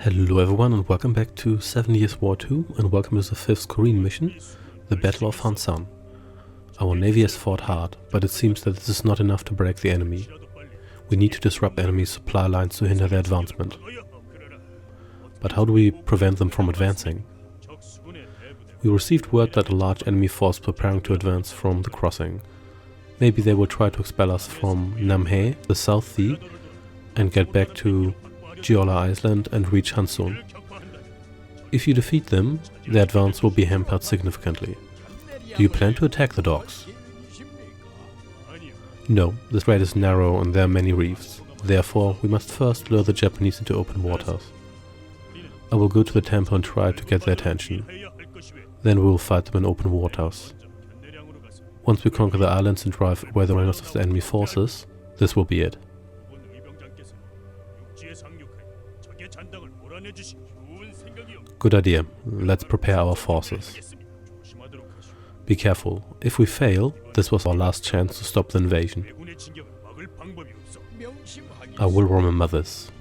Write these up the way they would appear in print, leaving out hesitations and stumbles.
Hello everyone and welcome back to 7 Years War 2 and welcome to the 5th Korean mission, the Battle of Hansan. Our navy has fought hard, but it seems that this is not enough to break the enemy. We need to disrupt enemy supply lines to hinder their advancement. But how do we prevent them from advancing? We received word that a large enemy force is preparing to advance from the crossing. Maybe they will try to expel us from Namhae, the South Sea, and get back to Jeolla Island and reach Hansan. If you defeat them, their advance will be hampered significantly. Do you plan to attack the docks? No, the strait is narrow and there are many reefs. Therefore, we must first lure the Japanese into open waters. I will go to the temple and try to get their attention. Then we will fight them in open waters. Once we conquer the islands and drive away the runners of the enemy forces, this will be it. Good idea. Let's prepare our forces. Be careful. If we fail, this was our last chance to stop the invasion. I will remember this.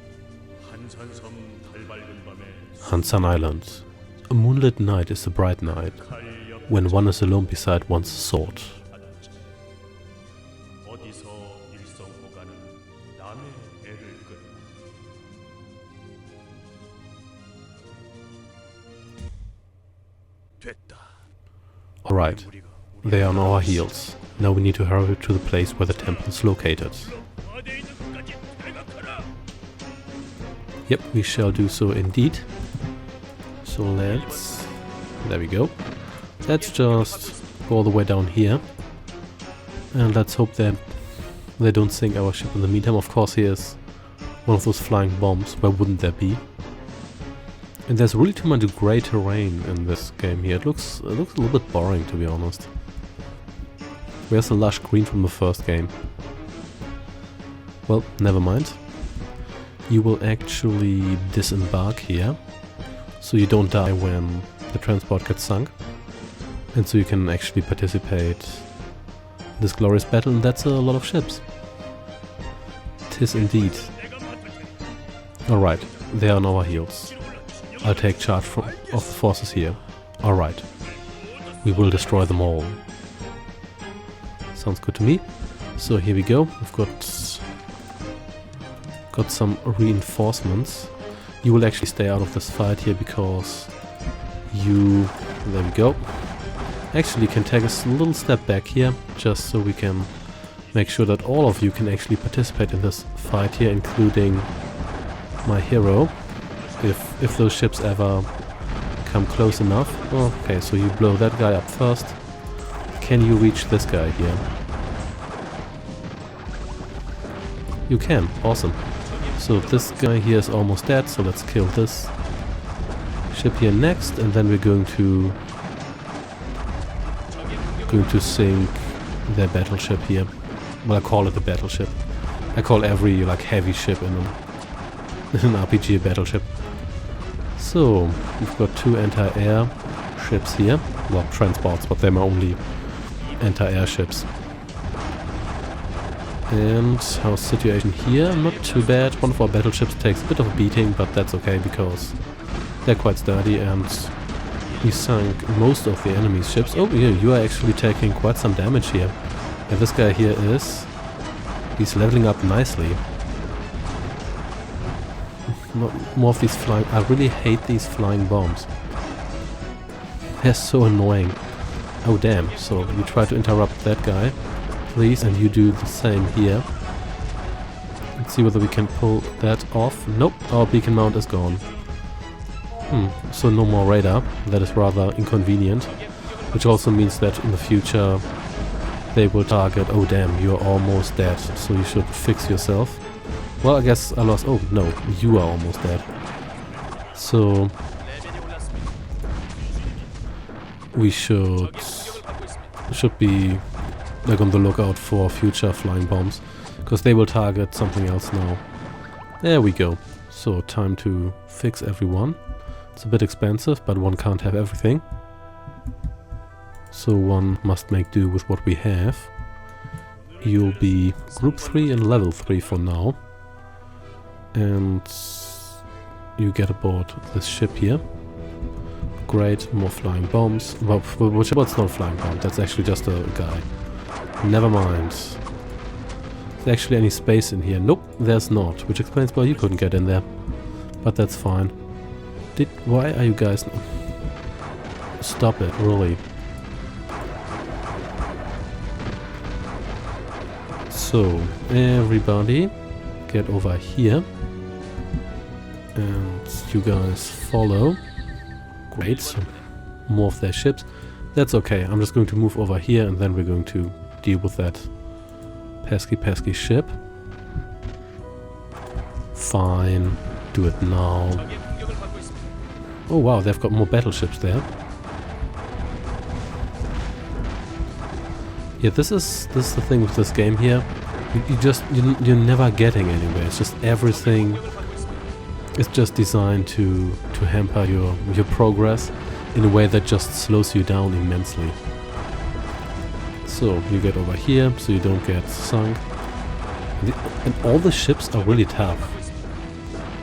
Hansan Island. A moonlit night is a bright night, when one is alone beside one's sword. Alright, they are on our heels. Now we need to hurry to the place where the temple is located. Yep, we shall do so indeed. So let's... there we go. Let's just go all the way down here. And let's hope that they don't sink our ship in the meantime. Of course, here's one of those flying bombs. Where wouldn't there be? And there's really too much grey terrain in this game here. It looks a little bit boring, to be honest. Where's the lush green from the first game? Well, never mind. You will actually disembark here, so you don't die when the transport gets sunk. And so you can actually participate in this glorious battle, and that's a lot of ships. 'Tis indeed. Alright, they are on our heels. I'll take charge of the forces here. Alright. We will destroy them all. Sounds good to me. So here we go. We've got some reinforcements. You will actually stay out of this fight here because you... there we go. Actually can take a little step back here, just so we can make sure that all of you can actually participate in this fight here, including my hero. If those ships ever come close enough. Oh, okay, so you blow that guy up first. Can you reach this guy here? You can. Awesome. So this guy here is almost dead, so let's kill this ship here next, and then we're going to sink their battleship here. Well, I call it a battleship. I call every like heavy ship in an RPG a battleship. So, we've got two anti-air ships here. Well, transports, but they're only anti-air ships. And how's the situation here? Not too bad. One of our battleships takes a bit of a beating, but that's okay because they're quite sturdy and we sunk most of the enemy's ships. Oh, yeah, you are actually taking quite some damage here. And this guy here he's leveling up nicely. More of these flying... I really hate these flying bombs. They're so annoying. Oh damn, so you try to interrupt that guy, please, and you do the same here. Let's see whether we can pull that off. Nope, our beacon mount is gone. So no more radar. That is rather inconvenient. Which also means that in the future they will target... oh damn, you're almost dead, so you should fix yourself. Well, I guess I lost... oh, no, you are almost dead. So... we should be like on the lookout for future flying bombs, because they will target something else now. There we go. So, time to fix everyone. It's a bit expensive, but one can't have everything. So one must make do with what we have. You'll be group 3 and level 3 for now. And you get aboard this ship here. Great, more flying bombs. Well, it's not a flying bomb, that's actually just a guy. Never mind. Is there actually any space in here? Nope, there's not, which explains why you couldn't get in there. But that's fine. Why are you guys... Stop it, really. So, everybody get over here. And you guys follow. Great, so more of their ships. That's okay, I'm just going to move over here and then we're going to deal with that pesky ship. Fine, do it now. Oh wow, they've got more battleships there. Yeah, this is the thing with this game here. You're never getting anywhere. It's just everything is just designed to hamper your progress in a way that just slows you down immensely. So you get over here so you don't get sunk. And all the ships are really tough.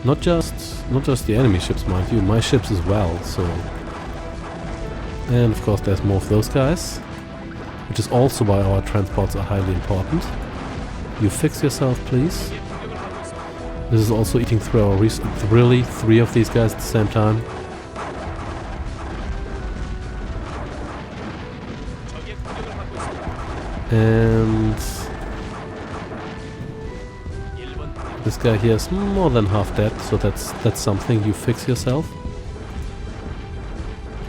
Not just the enemy ships, mind you, my ships as well, so... And of course there's more of those guys, which is also why our transports are highly important. You fix yourself, please. This is also eating through our really 3 of these guys at the same time. And... this guy here is more than half dead, so that's something. You fix yourself.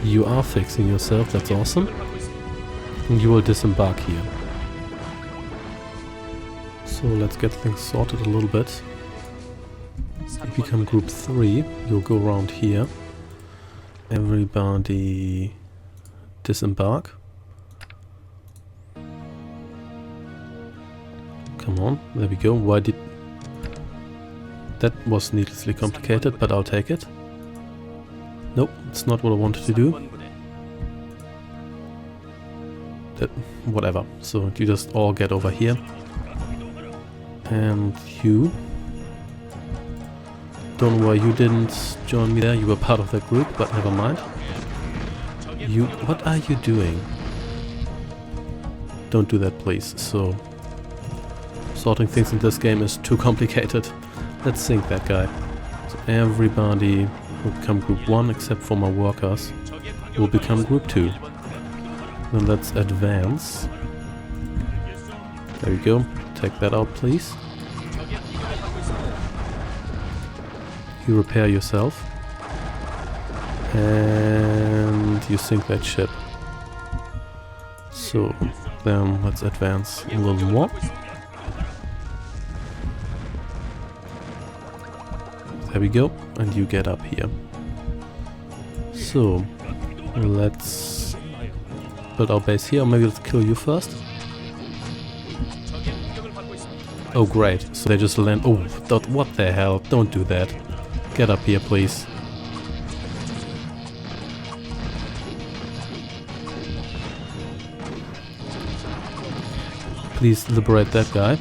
You are fixing yourself, that's awesome. And you will disembark here. So let's get things sorted a little bit. You become group 3, you'll go around here. Everybody disembark. Come on, there we go. Why did... That was needlessly complicated, but I'll take it. Nope, it's not what I wanted to do. Whatever. So you just all get over here. And you... Don't know why you didn't join me there. You were part of that group, but never mind. You... What are you doing? Don't do that, please. So... Sorting things in this game is too complicated. Let's sink that guy. So everybody will become group 1 except for my workers. Will become group 2. Then let's advance. There we go. Take that out, please. You repair yourself. And you sink that ship. So then let's advance a little more. There we go, and you get up here. So, let's build our base here, or maybe let's kill you first. Oh great, so they just land... Oh, what the hell, don't do that. Get up here, please. Please liberate that guy.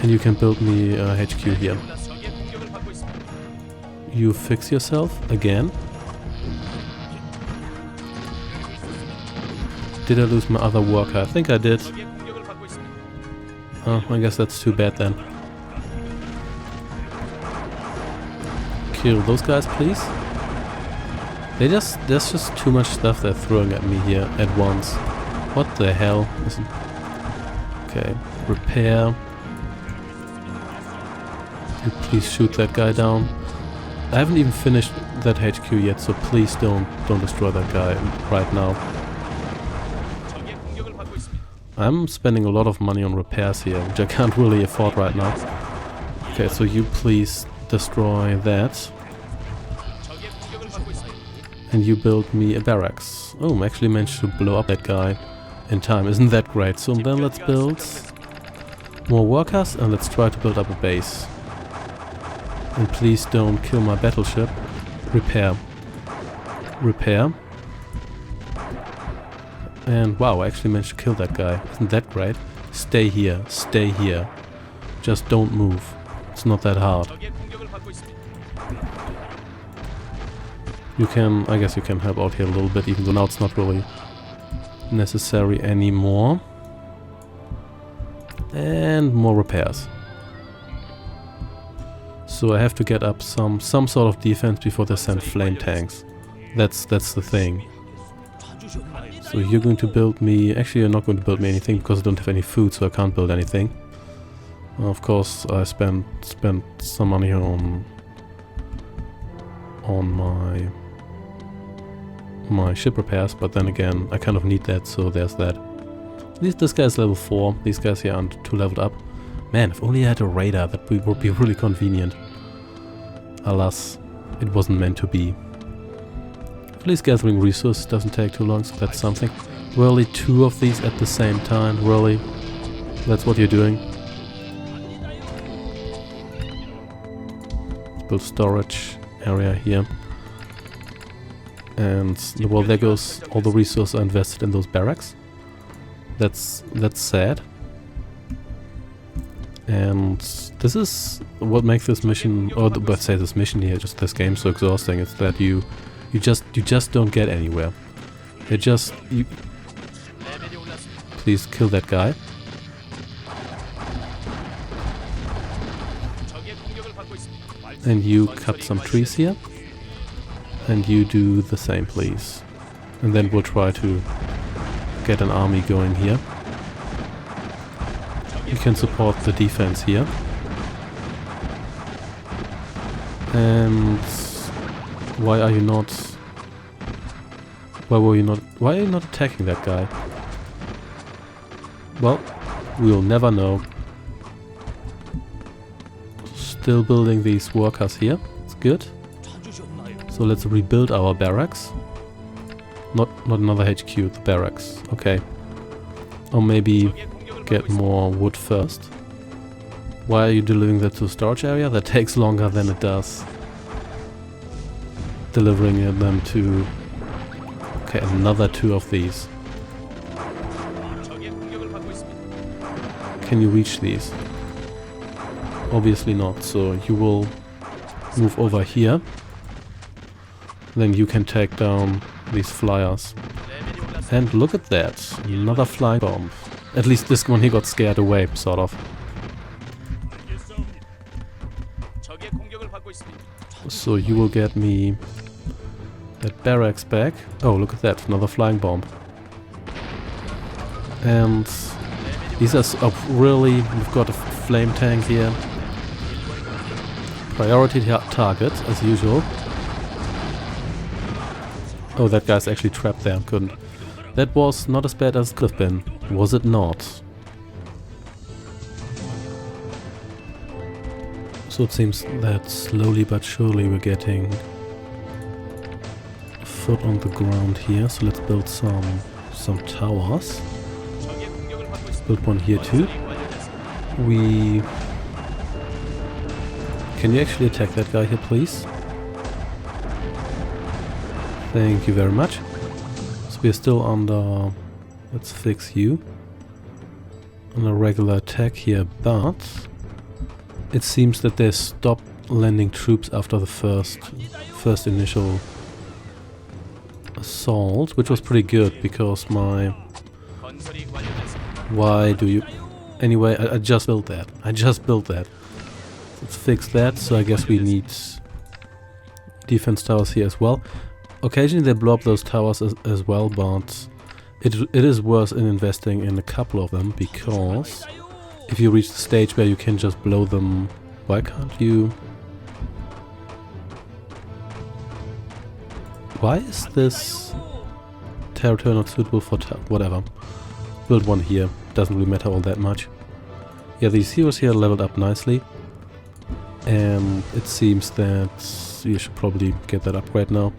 And you can build me a HQ here. You fix yourself again. Did I lose my other worker? I think I did. Oh, I guess that's too bad then. Kill those guys, please. There's just too much stuff they're throwing at me here at once. What the hell? Okay, repair. You please shoot that guy down. I haven't even finished that HQ yet, so please don't destroy that guy right now. I'm spending a lot of money on repairs here, which I can't really afford right now. Okay, so you please destroy that. And you build me a barracks. Oh, I actually managed to blow up that guy in time. Isn't that great? So then let's build more workers and let's try to build up a base. And please don't kill my battleship. Repair. Repair. And wow, I actually managed to kill that guy. Isn't that great? Stay here. Stay here. Just don't move. It's not that hard. You can, I guess you can help out here a little bit, even though now it's not really necessary anymore. And more repairs. So I have to get up some sort of defense before they send flame tanks. That's the thing. So you're going to build me... Actually, you're not going to build me anything because I don't have any food, so I can't build anything. Of course, I spent some money on my ship repairs, but then again, I kind of need that, so there's that. This guy's level 4. These guys here aren't too leveled up. Man, if only I had a radar, that would be really convenient. Alas, it wasn't meant to be. At least gathering resources doesn't take too long, so that's something. Really, 2 of these at the same time? Really? That's what you're doing? Build storage area here. And, well, there goes all the resources I invested in those barracks. That's sad. And this is what makes this mission, or let's say this mission here, just this game so exhausting. It's that you just don't get anywhere. Please kill that guy. And you cut some trees here. And you do the same, please. And then we'll try to get an army going here. You can support the defense here. And why are you not attacking that guy? Well, we'll never know. Still building these workers here. It's good. So let's rebuild our barracks. Not another HQ, the barracks. Okay. Or maybe get more wood first. Why are you delivering that to a storage area? That takes longer than it does delivering them to... Okay, another 2 of these. Can you reach these? Obviously not, so you will move over here. Then you can take down these flyers. And look at that, another flying bomb. At least this one he got scared away, sort of. So you will get me that barracks back. Oh, look at that, another flying bomb. And these are really, we've got a flame tank here. Priority target, as usual. Oh, that guy's actually trapped there, couldn't. That was not as bad as it could have been, was it not? So it seems that slowly but surely we're getting a foot on the ground here. So let's build some towers. Let's build one here too. Can you actually attack that guy here, please? Thank you very much. So we're still under... Let's fix you. On a regular attack here, but... It seems that they stopped landing troops after the first initial assault, which was pretty good because my... Why do you... Anyway, I just built that. Let's fix that, so I guess we need defense towers here as well. Occasionally they blow up those towers as well, but it is worth in investing in a couple of them, because if you reach the stage where you can just blow them, why can't you... Why is this territory not suitable for whatever? Build one here, doesn't really matter all that much. Yeah, these heroes here leveled up nicely. And it seems that you should probably get that upgrade now.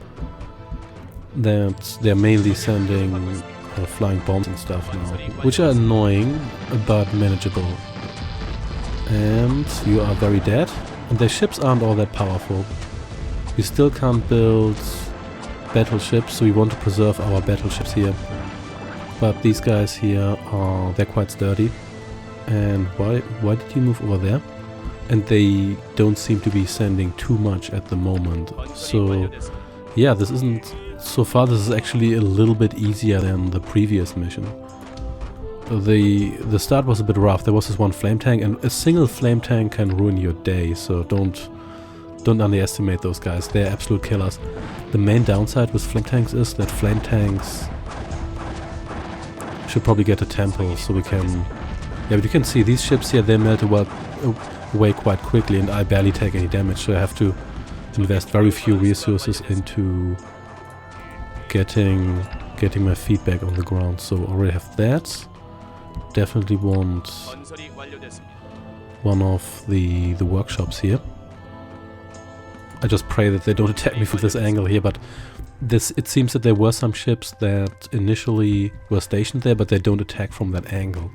That they're mainly sending flying bombs and stuff now, which are annoying but manageable. And you are very dead. And their ships aren't all that powerful. We still can't build battleships, so we want to preserve our battleships here. But these guys here they're quite sturdy. And why did you move over there? And they don't seem to be sending too much at the moment. So Yeah, this isn't... So far this is actually a little bit easier than the previous mission. The start was a bit rough. There was this one flame tank, and a single flame tank can ruin your day, so don't underestimate those guys. They're absolute killers. The main downside with flame tanks is that flame tanks should probably get a temple, so we can... Yeah, but you can see these ships here, they melt away quite quickly, and I barely take any damage, so I have to invest very few resources into getting my feet back on the ground. So I already have that. Definitely want one of the workshops here. I just pray that they don't attack me from this angle here, but it seems that there were some ships that initially were stationed there, but they don't attack from that angle.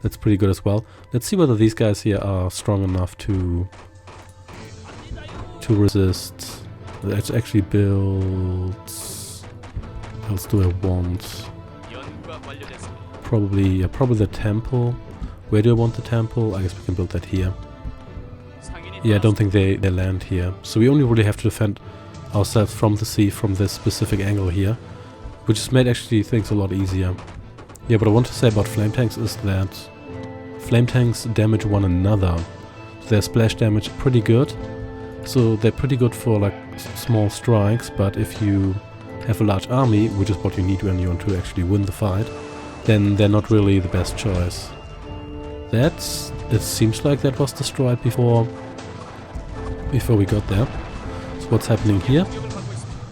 That's pretty good as well. Let's see whether these guys here are strong enough to resist. Let's actually build... What else do I want? Probably the temple. Where do I want the temple? I guess we can build that here. Yeah, I don't think they land here. So we only really have to defend ourselves from the sea from this specific angle here, which has made actually things a lot easier. Yeah, what I want to say about flame tanks is that flame tanks damage one another. Their splash damage is pretty good. So they're pretty good for like small strikes, but if you have a large army, which is what you need when you want to actually win the fight, then they're not really the best choice. It seems like that was destroyed before we got there. So what's happening here?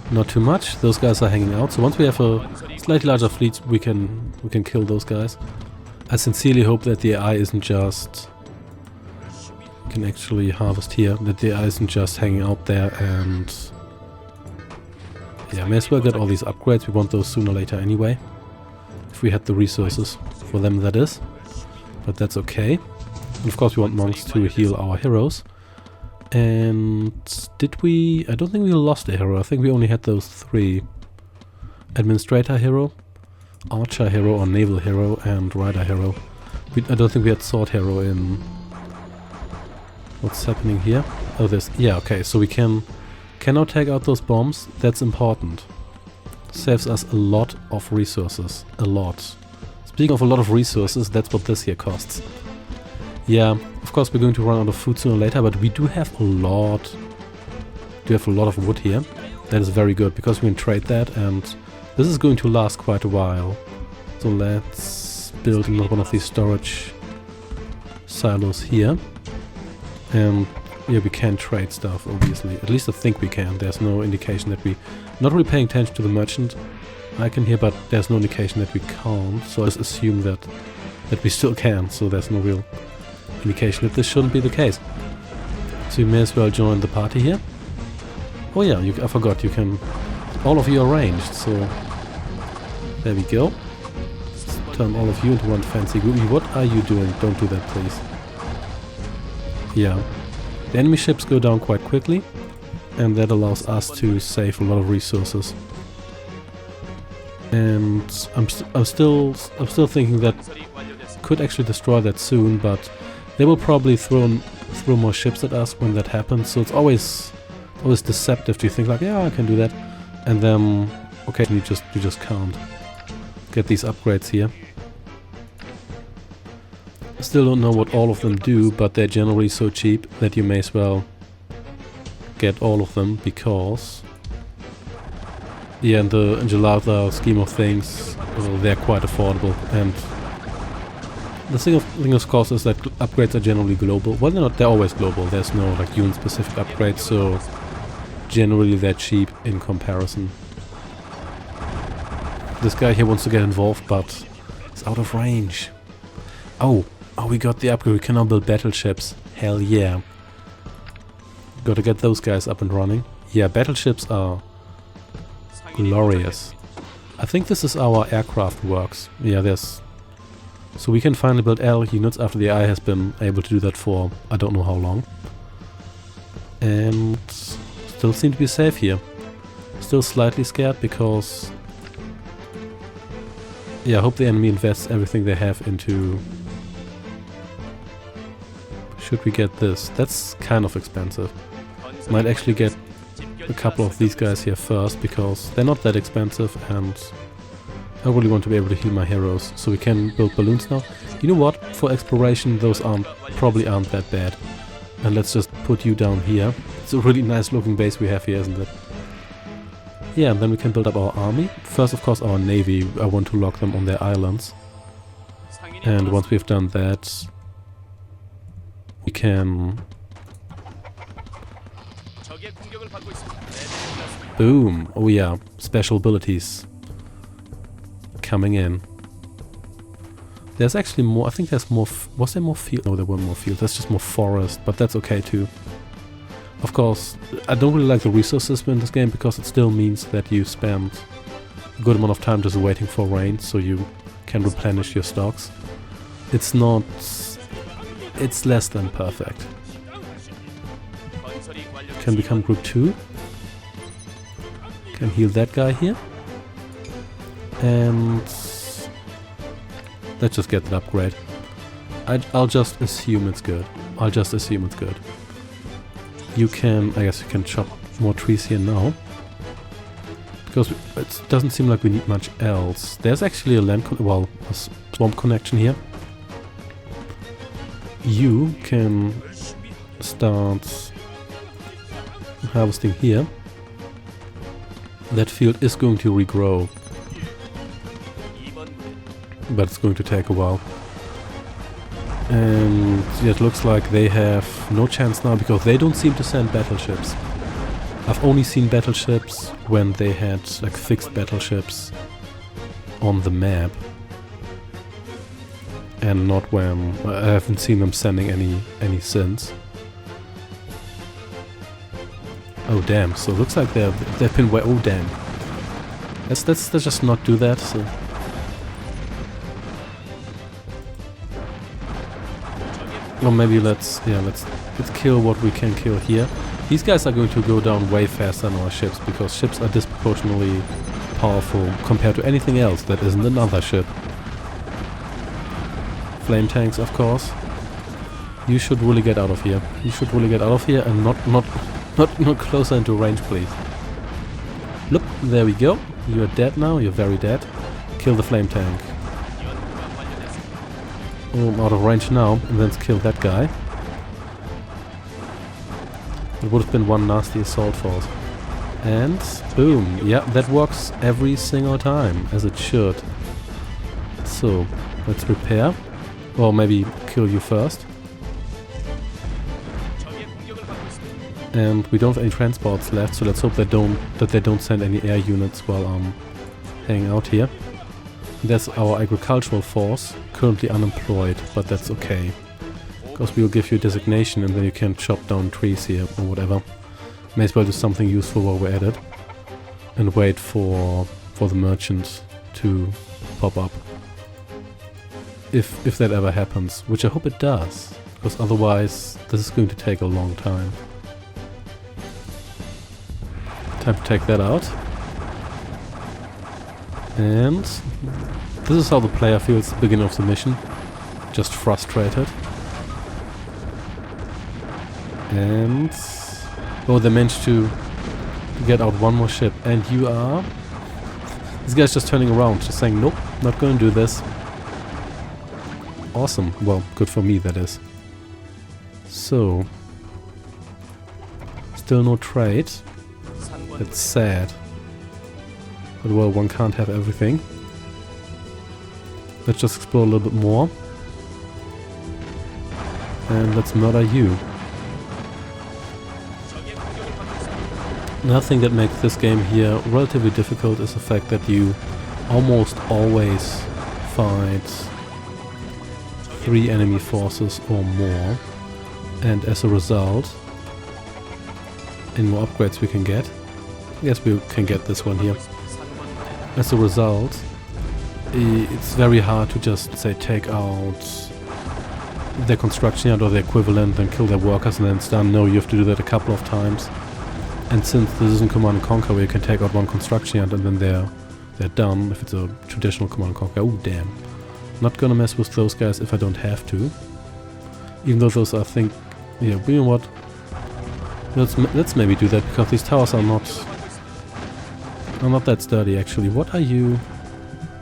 Not too much. Those guys are hanging out. So once we have a slightly larger fleet, we can kill those guys. I sincerely hope that the AI isn't just... We can actually harvest here. That the AI isn't just hanging out there and... Yeah, may as well get all these upgrades. We want those sooner or later anyway. If we had the resources for them, that is. But that's okay. And of course we want monks to heal our heroes. And did we... I don't think we lost a hero. I think we only had those three. Administrator hero, archer hero or naval hero, and rider hero. I don't think we had sword hero in... What's happening here? Oh, this... Yeah, okay, so we can now take out those bombs. That's important. Saves us a lot of resources. A lot. Speaking of a lot of resources, that's what this here costs. Yeah, of course we're going to run out of food sooner or later, but we do have a lot... of wood here. That is very good, because we can trade that, and this is going to last quite a while. So let's build another one of these storage silos here. And yeah, we can trade stuff, obviously. At least I think we can. There's no indication that we... Not really paying attention to the merchant icon here, but there's no indication that we can't. So I just assume that we still can. So there's no real indication that this shouldn't be the case. So you may as well join the party here. Oh yeah, I forgot, you can... All of you are ranged, so... There we go. Let's turn all of you into one fancy group. What are you doing? Don't do that, please. Yeah. The enemy ships go down quite quickly, and that allows us to save a lot of resources. And I'm still thinking that could actually destroy that soon, but they will probably throw more ships at us when that happens. So it's always deceptive to think like, yeah, I can do that, and then occasionally you just can't get these upgrades here. I still don't know what all of them do, but they're generally so cheap that you may as well get all of them, because yeah, in the larger scheme of things, they're quite affordable. And the thing of course is that upgrades are generally global. Well, they're always global. There's no like unit specific upgrades, so generally they're cheap in comparison. This guy here wants to get involved, but it's out of range. Oh, we got the upgrade. We can now build battleships. Hell yeah. Gotta get those guys up and running. Yeah, battleships are glorious. I think this is our aircraft works. Yeah, there's... So we can finally build L units after the AI has been able to do that for I don't know how long. And still seem to be safe here. Still slightly scared because... Yeah, I hope the enemy invests everything they have into... Should we get this? That's kind of expensive. Might actually get a couple of these guys here first, because they're not that expensive and I really want to be able to heal my heroes. So we can build balloons now. You know what? For exploration, those probably aren't that bad. And let's just put you down here. It's a really nice looking base we have here, isn't it? Yeah, and then we can build up our army. First, of course, our navy. I want to lock them on their islands. And once we've done that, we can... Boom! Oh yeah, special abilities coming in. There's actually more, I think there's more, was there more field? No, there weren't more fields, there's just more forest, but that's okay too. Of course, I don't really like the resource system in this game because it still means that you spend a good amount of time just waiting for rain so you can replenish your stocks. It's not, it's less than perfect. Can become group 2. Can heal that guy here. And let's just get that upgrade. I'll just assume it's good. I'll just assume it's good. You can, I guess you can chop more trees here now. Because it doesn't seem like we need much else. There's actually a a swamp connection here. You can start harvesting here. That field is going to regrow. But it's going to take a while. And yeah, it looks like they have no chance now because they don't seem to send battleships. I've only seen battleships when they had like fixed battleships on the map. And not when... I haven't seen them sending any since. Oh damn, so it looks like they've been way... Oh damn. Let's just not do that, so... Or maybe let's kill what we can kill here. These guys are going to go down way faster than our ships, because ships are disproportionately powerful compared to anything else that isn't another ship. Flame tanks, of course. You should really get out of here. You should really get out of here and not closer into range, please. Look, there we go. You're dead now. You're very dead. Kill the flame tank. Oh, I'm out of range now, and then kill that guy. It would have been one nasty assault force. And boom, yeah, that works every single time, as it should. So, let's repair. Or maybe kill you first. And we don't have any transports left, so let's hope they don't send any air units while I'm hanging out here. That's our agricultural force, currently unemployed, but that's okay. Because we'll give you a designation and then you can chop down trees here or whatever. May as well do something useful while we're at it. And wait for the merchant to pop up. If that ever happens, which I hope it does. Because otherwise this is going to take a long time. Time to take that out. And this is how the player feels at the beginning of the mission. Just frustrated. And... oh, they managed to get out one more ship. And you are... this guy's just turning around, just saying, nope, not going to do this. Awesome. Well, good for me, that is. So... still no trade. That's sad. But well, one can't have everything. Let's just explore a little bit more. And let's murder you. Another thing that makes this game here relatively difficult is the fact that you almost always fight 3 enemy forces or more. And as a result, any more upgrades we can get. I guess we can get this one here. As a result, it's very hard to just, say, take out their construction yard or their equivalent and kill their workers and then it's done. No, you have to do that a couple of times. And since this isn't Command and Conquer where you can take out one construction yard and then they're done, if it's a traditional Command and Conquer, oh damn. Not gonna mess with those guys if I don't have to. Even though those, I think, yeah, you know what? Let's maybe do that, because these towers are not that sturdy actually. What are you?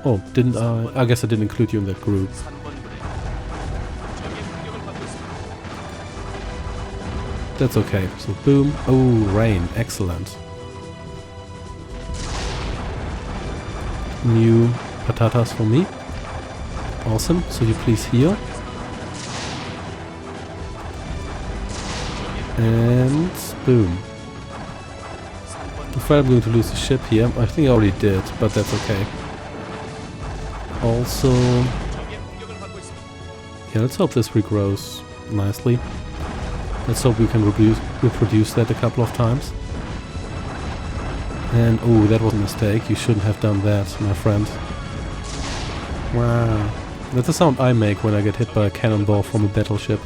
Oh, didn't I guess I didn't include you in that group. That's okay. So boom. Oh, rain. Excellent. New patatas for me. Awesome. So you please heal. And boom. I'm afraid I'm going to lose the ship here. I think I already did, but that's okay. Also, yeah, let's hope this regrows nicely. Let's hope we can reproduce that a couple of times. And oh, that was a mistake. You shouldn't have done that, my friend. Wow. That's the sound I make when I get hit by a cannonball from a battleship.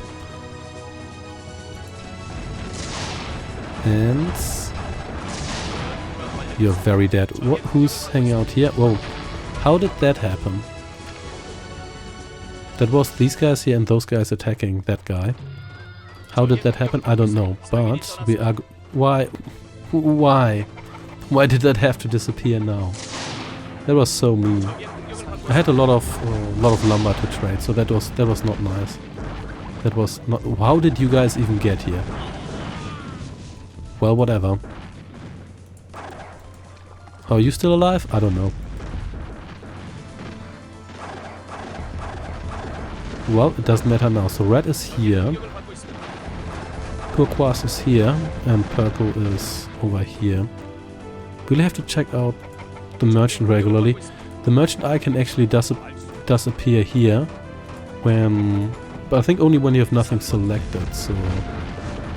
And you're very dead. What? Who's hanging out here? Whoa. How did that happen? That was these guys here and those guys attacking that guy. How did that happen? I don't know. But we are... Why? Why? Why did that have to disappear now? That was so mean. I had a lot of lumber to trade, so that was not nice. That was not... How did you guys even get here? Well, whatever. Are you still alive? I don't know. Well, it doesn't matter now. So red is here. Turquoise is here. And purple is over here. We'll have to check out the merchant regularly. The merchant icon actually does appear here when... But I think only when you have nothing selected, so...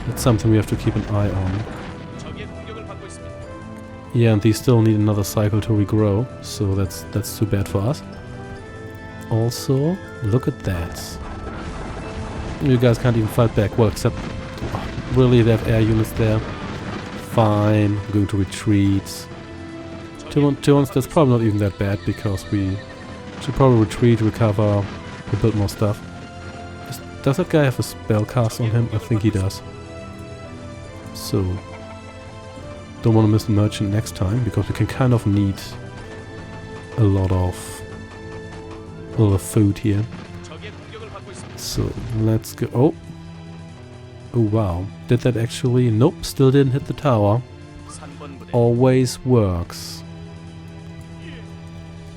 That's something we have to keep an eye on. Yeah, and these still need another cycle to regrow, so that's too bad for us. Also, look at that. You guys can't even fight back. Well, except... Really, they have air units there. Fine, I'm going to retreat. To be honest, that's probably not even that bad, because we should probably retreat, recover, and build more stuff. Does that guy have a spell cast on him? I think he does. So, don't want to miss the merchant next time, because we can kind of need a lot of food here. So let's go. Oh, wow! Did that actually? Nope, still didn't hit the tower. Always works.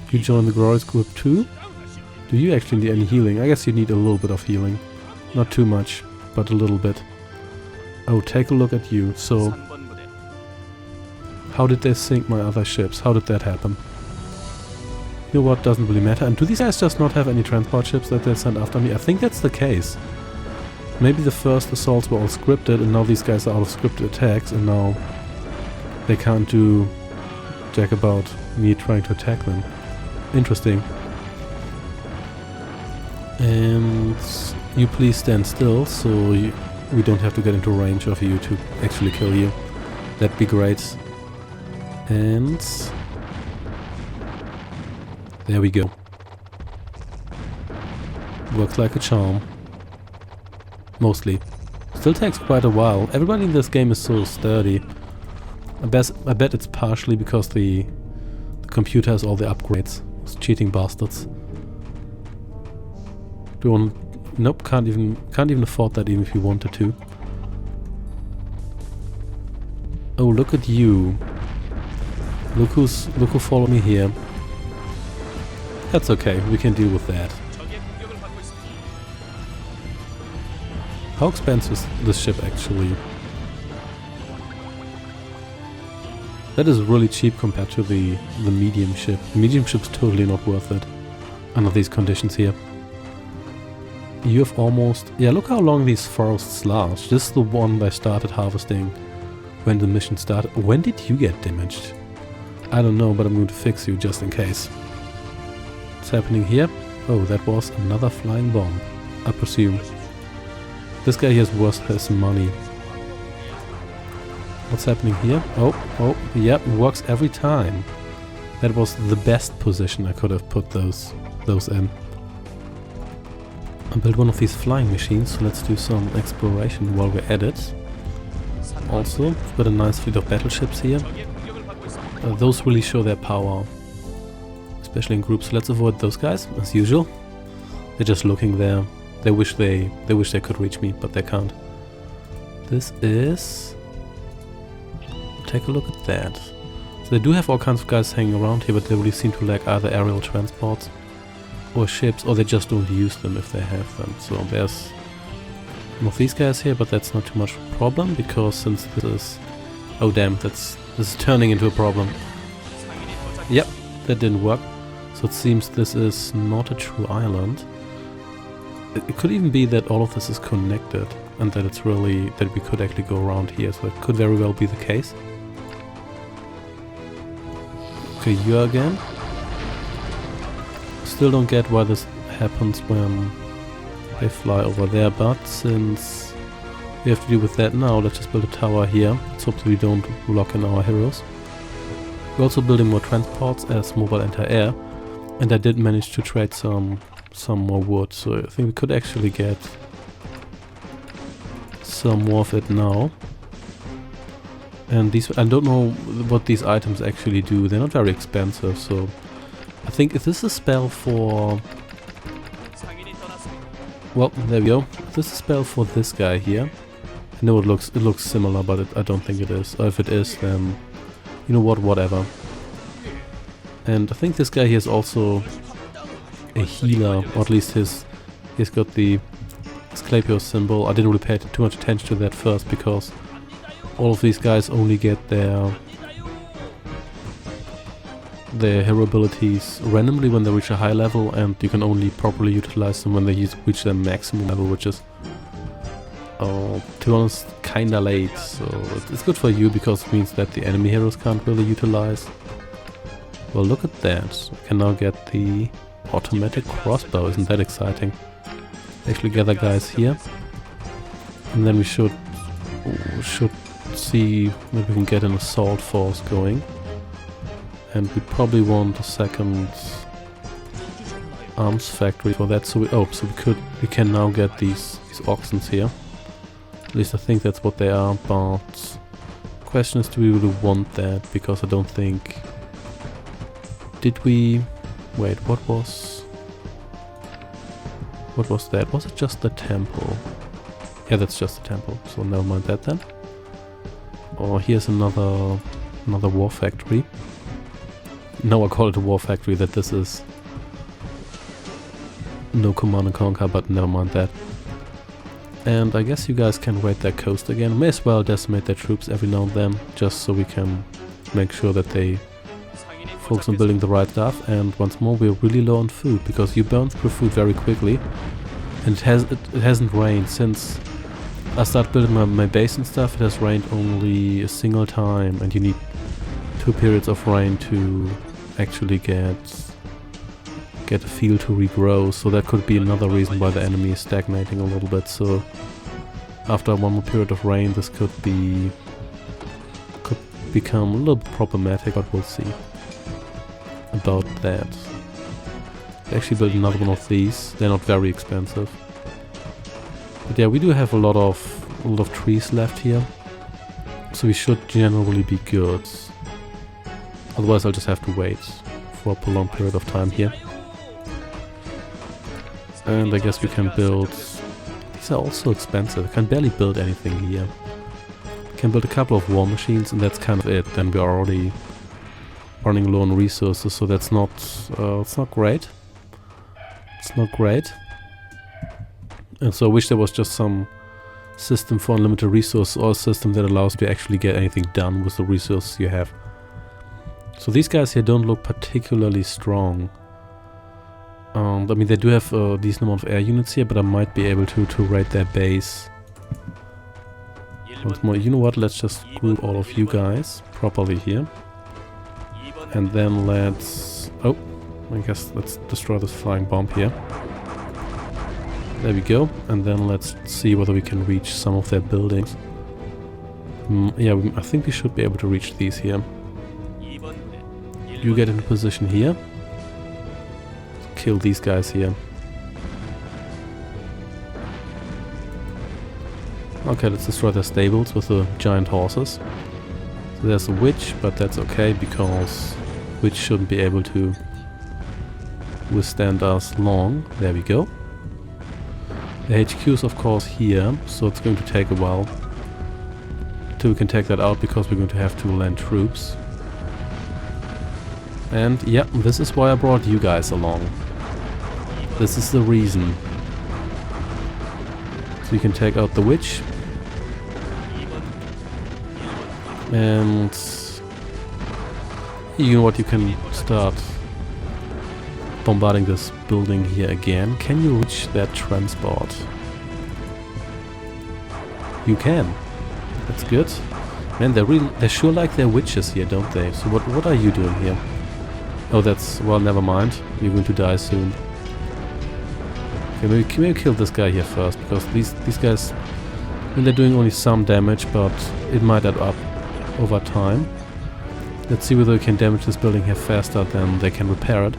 You join the Glorious Group too? Do you actually need any healing? I guess you need a little bit of healing. Not too much, but a little bit. Oh, take a look at you. So, how did they sink my other ships? How did that happen? You know what, doesn't really matter. And do these guys just not have any transport ships that they sent after me? I think that's the case. Maybe the first assaults were all scripted and now these guys are out of scripted attacks and now they can't do jack about me trying to attack them. Interesting. And you please stand still so we don't have to get into range of you to actually kill you. That'd be great. And there we go. Works like a charm. Mostly. Still takes quite a while. Everybody in this game is so sturdy. I bet it's partially because the computer has all the upgrades. Those cheating bastards. Nope, can't even afford that even if you wanted to. Oh, look at you. Look who followed me here. That's okay, we can deal with that. How expensive is this ship actually? That is really cheap compared to the medium ship. The medium ship's totally not worth it under these conditions here. You have almost... Yeah, look how long these forests last. This is the one they started harvesting when the mission started. When did you get damaged? I don't know, but I'm going to fix you just in case. What's happening here? Oh, that was another flying bomb, I presume. This guy here is worth his money. What's happening here? Oh, yep, it works every time. That was the best position I could have put those in. I built one of these flying machines, so let's do some exploration while we're at it. also. We've got a nice fleet of battleships here. Those really show their power, especially in groups. Let's avoid those guys, as usual. They're just looking there. They wish they could reach me, but they can't. This is... Take a look at that. So they do have all kinds of guys hanging around here, but they really seem to lack either aerial transports or ships, or they just don't use them if they have them. So there's one of these guys here, but that's not too much of a problem, because since this is... Oh damn, this is turning into a problem. Yep, that didn't work. So it seems this is not a true island. It could even be that all of this is connected, and that it's really... that we could actually go around here, so it could very well be the case. Okay, you again. Still don't get why this happens when they fly over there, but since we have to deal with that now, let's just build a tower here. Let's hope that we don't lock in our heroes. We're also building more transports as mobile anti-air, and I did manage to trade some more wood, so I think we could actually get some more of it now. And these, I don't know what these items actually do. They're not very expensive, so I think if this is a spell for... Well, there we go. If this is a spell for this guy here. I know it looks similar, but I don't think it is. Or if it is, then you know what, whatever. And I think this guy here is also a healer, or at least he's got the Asclepios symbol. I didn't really pay too much attention to that first, because all of these guys only get their hero abilities randomly when they reach a high level, and you can only properly utilize them when they reach their maximum level, which is, to be honest, kinda late. So it's good for you, because it means that the enemy heroes can't really utilize. Well, look at that. We can now get the automatic crossbow. Isn't that exciting? Actually gather guys here, and then we should see maybe we can get an assault force going. And we probably want a second arms factory for that. So we can now get these oxen here. At least I think that's what they are. But the question is, do we really want that? Because I don't think. Did we? Wait, what was that? Was it just the temple? Yeah, that's just the temple. So never mind that then. Oh, here's another war factory. No, I call it a war factory, that this is no Command and Conquer, but never mind that. And I guess you guys can raid their coast again. May as well decimate their troops every now and then, just so we can make sure that they focus on building the right stuff. And once more, we're really low on food, because you burn through food very quickly. And it hasn't rained since I started building my base and stuff. It has rained only a single time, and you need 2 periods of rain to actually get a field to regrow. So that could be another reason why the enemy is stagnating a little bit. So after one more period of rain, this could become a little bit problematic, but we'll see about that. Actually build another one of these. They're not very expensive. But yeah, we do have a lot of trees left here, so we should generally be good. Otherwise I'll just have to wait for a prolonged period of time here. And I guess we can build... These are also expensive. I can barely build anything here. I can build a couple of war machines, and that's kind of it. Then we're already running low on resources, so that's not... it's not great. It's not great. And so I wish there was just some system for unlimited resources, or a system that allows you to actually get anything done with the resources you have. So these guys here don't look particularly strong. I mean, they do have a decent amount of air units here, but I might be able to raid their base. Once more, you know what, let's just group all of you guys properly here. And then let's... Oh, I guess let's destroy this flying bomb here. There we go, and then let's see whether we can reach some of their buildings. Yeah, I think we should be able to reach these here. You get into position here. Kill these guys here. Okay, let's destroy their stables with the giant horses. So there's a witch, but that's okay because witch shouldn't be able to withstand us long. There we go. The HQ is of course here, so it's going to take a while till we can take that out because we're going to have to land troops. And yeah, this is why I brought you guys along. This is the reason. So you can take out the witch. And you know what, you can start bombarding this building here again. Can you reach that transport? You can. That's good. Man, they sure like their witches here, don't they? So what are you doing here? Oh, that's, well, never mind. You're going to die soon. Okay, maybe kill this guy here first, because these guys, I mean, they're doing only some damage, but it might add up over time. Let's see whether we can damage this building here faster than they can repair it.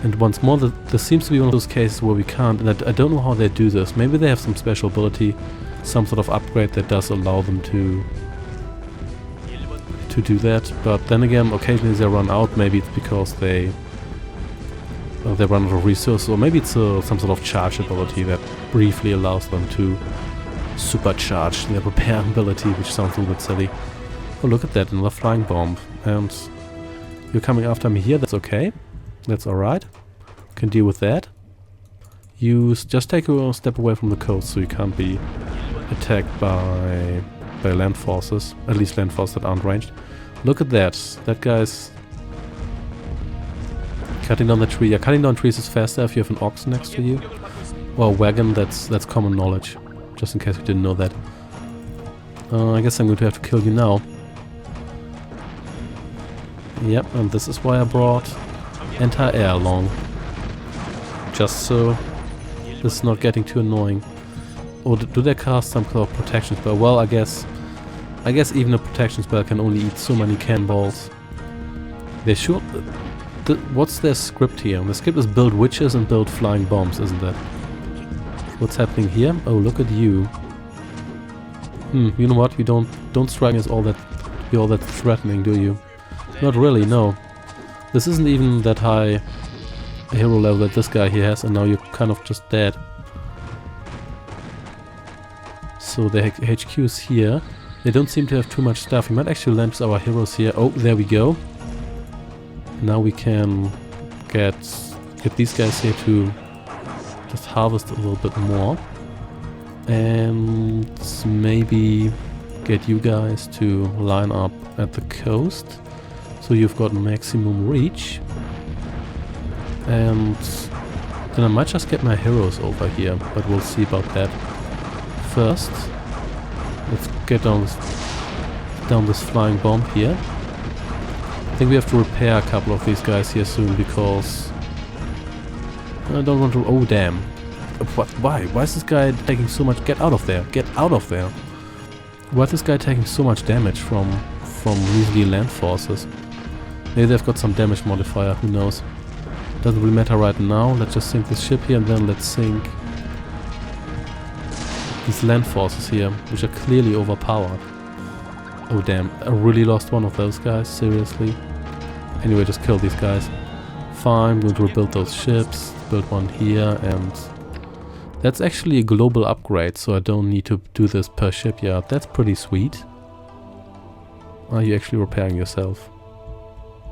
And once more, this seems to be one of those cases where we can't, and I don't know how they do this. Maybe they have some special ability, some sort of upgrade that does allow them to do that. But then again, occasionally they run out. Maybe it's because they run out of resources, or maybe it's some sort of charge ability that briefly allows them to supercharge their repair ability, which sounds a little bit silly. Oh, look at that, another flying bomb. And you're coming after me here, that's okay. That's alright. Can deal with that. You just take a step away from the coast so you can't be attacked by land forces. At least land forces that aren't ranged. Look at that. That guy's cutting down the tree. Yeah, cutting down trees is faster if you have an ox next to you. Or a wagon, that's common knowledge. Just in case you didn't know that. I guess I'm going to have to kill you now. Yep, and this is why I brought anti-air along. Just so this is not getting too annoying. Or do they cast some kind of protection spell? Well, I guess even a protection spell can only eat so many cannonballs. They should... what's their script here? The script is build witches and build flying bombs, isn't it? What's happening here? Oh, look at you. You know what? You don't strike me as all that threatening, do you? Not really, no. This isn't even that high a hero level that this guy here has, and now you're kind of just dead. So the HQ is here. They don't seem to have too much stuff. We might actually land with our heroes here. Oh, there we go. Now we can get these guys here to just harvest a little bit more. And maybe get you guys to line up at the coast. So you've got maximum reach. And then I might just get my heroes over here, but we'll see about that. First, let's get down this flying bomb here. I think we have to repair a couple of these guys here soon because I don't want to... Oh, damn. What? Why? Why is this guy taking so much... Get out of there. Get out of there. Why is this guy taking so much damage from usually land forces? Maybe they've got some damage modifier. Who knows? Doesn't really matter right now. Let's just sink this ship here and then let's sink these land forces here, which are clearly overpowered. Oh damn, I really lost one of those guys, seriously. Anyway, just kill these guys. Fine, we'll rebuild those ships, build one here, and that's actually a global upgrade, so I don't need to do this per shipyard. That's pretty sweet. Are you actually repairing yourself?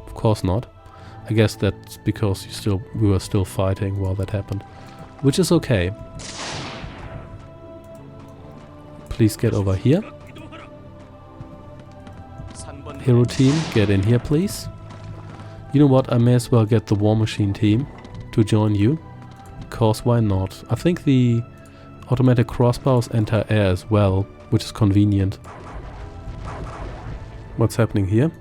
Of course not. I guess that's because we were still fighting while that happened. Which is okay. Please get over here. Hero team, get in here please. You know what, I may as well get the War Machine team to join you. Because why not? I think the automatic crossbows enter air as well, which is convenient. What's happening here?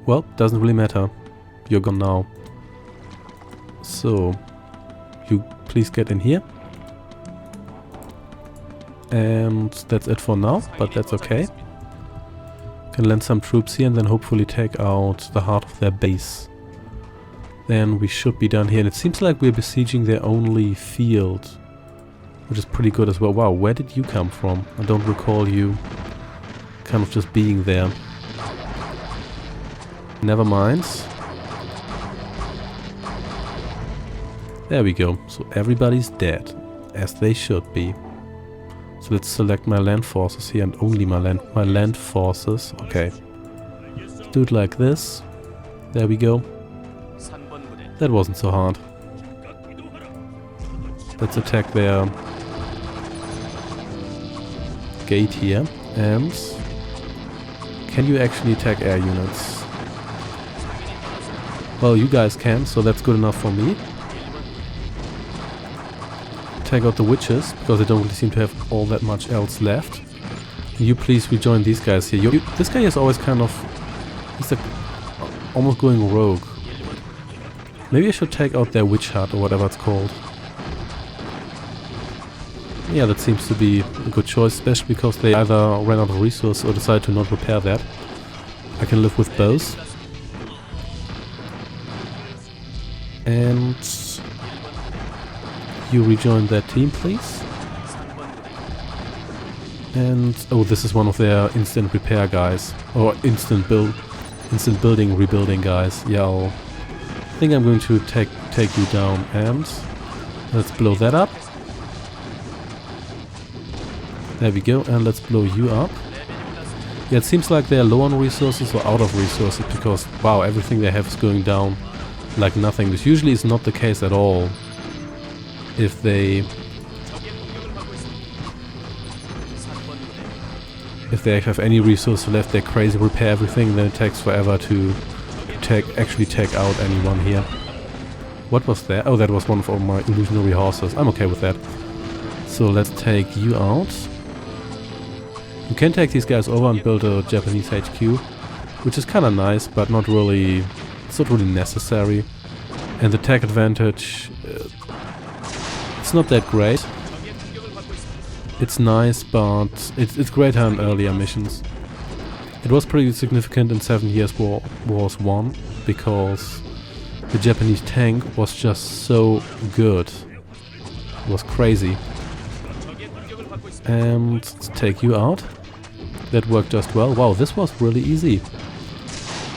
Well, doesn't really matter. You're gone now. So, you please get in here. And that's it for now, but that's okay. Can land some troops here and then hopefully take out the heart of their base. Then we should be done here. And it seems like we're besieging their only field. which is pretty good as well. Wow, where did you come from? I don't recall you kind of just being there. Never mind. There we go. So everybody's dead, as they should be. So let's select my land forces here, and only my land forces. Okay. Let's do it like this. There we go. That wasn't so hard. Let's attack their gate here. And can you actually attack air units? Well, you guys can, so that's good enough for me. Take out the witches, because they don't really seem to have all that much else left. You please rejoin these guys here. This guy is always kind of... he's like almost going rogue. Maybe I should take out their witch hut, or whatever it's called. Yeah, that seems to be a good choice, especially because they either ran out of resources or decided to not repair that. I can live with both. And... you rejoin that team, please. And oh, this is one of their instant repair guys, or instant building rebuilding guys. Yeah, I think I'm going to take you down, and let's blow that up. There we go, and let's blow you up. Yeah, it seems like they're low on resources or out of resources, because wow, everything they have is going down like nothing. This usually is not the case at all. If they have any resources left, they crazy repair everything, then it takes forever to actually take out anyone here. What was that? Oh, that was one of my illusionary horses. I'm okay with that. So let's take you out. You can take these guys over and build a Japanese HQ, which is kind of nice, but not really. It's not really necessary. And the tech advantage. It's not that great. It's nice, but it's greater in earlier missions. It was pretty significant in 7 Years' Wars 1, because the Japanese tank was just so good. It was crazy. And let's take you out. That worked just well. Wow, this was really easy.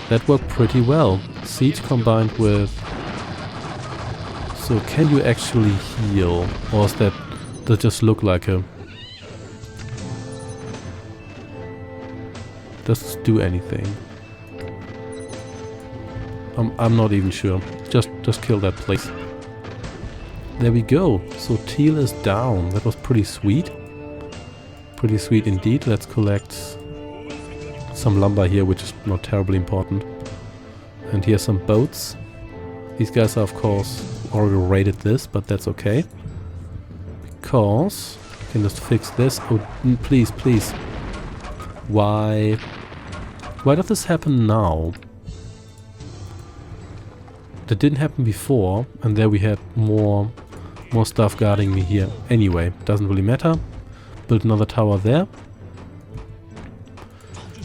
That worked pretty well. Siege combined with... So can you actually heal, or does that just look like a... Does it do anything? I'm not even sure. Just kill that place. There we go. So teal is down. That was pretty sweet. Pretty sweet indeed. Let's collect some lumber here, which is not terribly important. And here's some boats. These guys are, of course, already raided this, but that's okay. Because I can just fix this. Oh, please, please. Why does this happen now? That didn't happen before, and there we had more stuff guarding me here. Anyway, doesn't really matter. Build another tower there.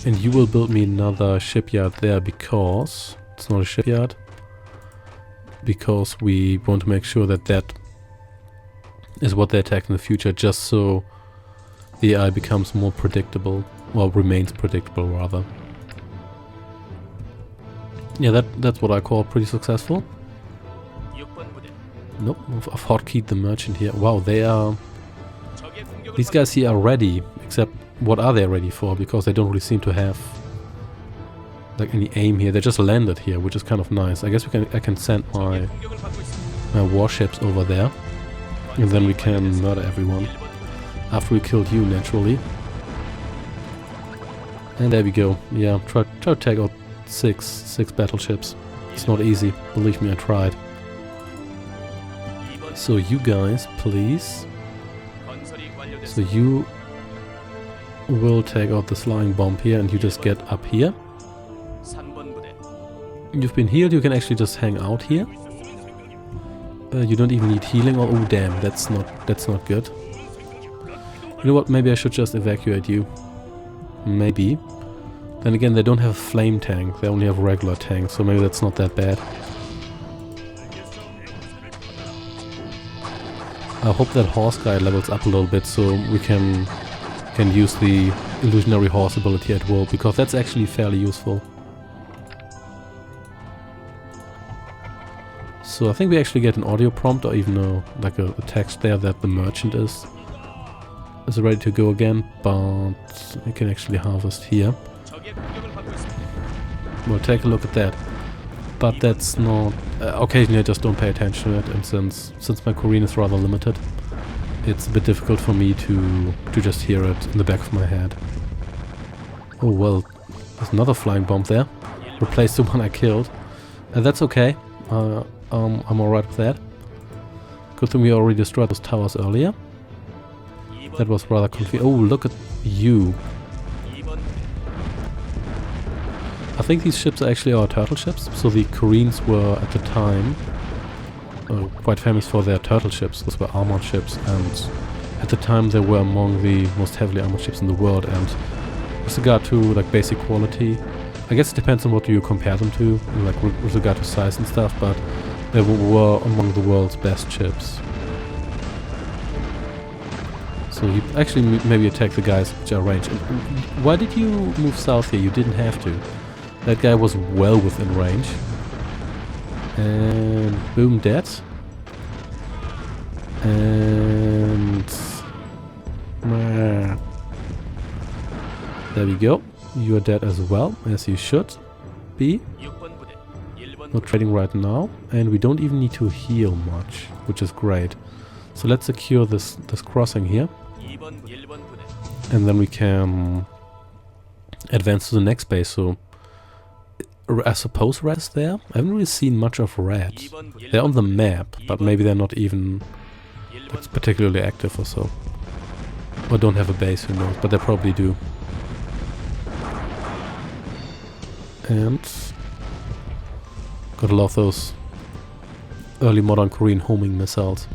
And you will build me another shipyard there, because it's not a shipyard. Because we want to make sure that that is what they attack in the future, just so the AI becomes more predictable, or remains predictable rather. Yeah, that's what I call pretty successful. Nope, I've hotkeyed the merchant here. Wow, these guys here are ready, except what are they ready for? Because they don't really seem to have like any aim here. They just landed here, which is kind of nice. I guess I can send my warships over there, and then we can murder everyone after we killed you, naturally. And there we go. Yeah, try to take out six battleships. It's not easy, believe me, I tried. So you guys, please. So you will take out this flying bomb here, and you just get up here. You've been healed, you can actually just hang out here. You don't even need healing. Oh damn, that's not good. You know what, maybe I should just evacuate you. Maybe. Then again, they don't have a flame tank, they only have a regular tank, so maybe that's not that bad. I hope that horse guy levels up a little bit so we can use the illusionary horse ability at will, because that's actually fairly useful. So I think we actually get an audio prompt, or even a text there that the merchant is ready to go again, but we can actually harvest here. We'll take a look at that. But that's not... occasionally I just don't pay attention to it, and since my Korean is rather limited, it's a bit difficult for me to just hear it in the back of my head. Oh well, there's another flying bomb there. Replaced the one I killed. And that's okay. I'm alright with that. Good thing we already destroyed those towers earlier. That was rather confusing. Oh, look at you. I think these ships are actually our turtle ships. So the Koreans were at the time quite famous for their turtle ships. Those were armored ships, and at the time they were among the most heavily armored ships in the world. And with regard to like basic quality, I guess it depends on what you compare them to, like with regard to size and stuff, but they were among the world's best ships. So you actually maybe attack the guys which are range. Why did you move south here? You didn't have to. That guy was well within range. And boom, dead. And there we go. You are dead as well, as you should be. No trading right now, and we don't even need to heal much, which is great. So let's secure this crossing here, and then we can advance to the next base. So I suppose red is there. I haven't really seen much of red. They're on the map, but maybe they're not even particularly active or so, or don't have a base, who knows, but they probably do. And gotta love those early modern Korean homing missiles.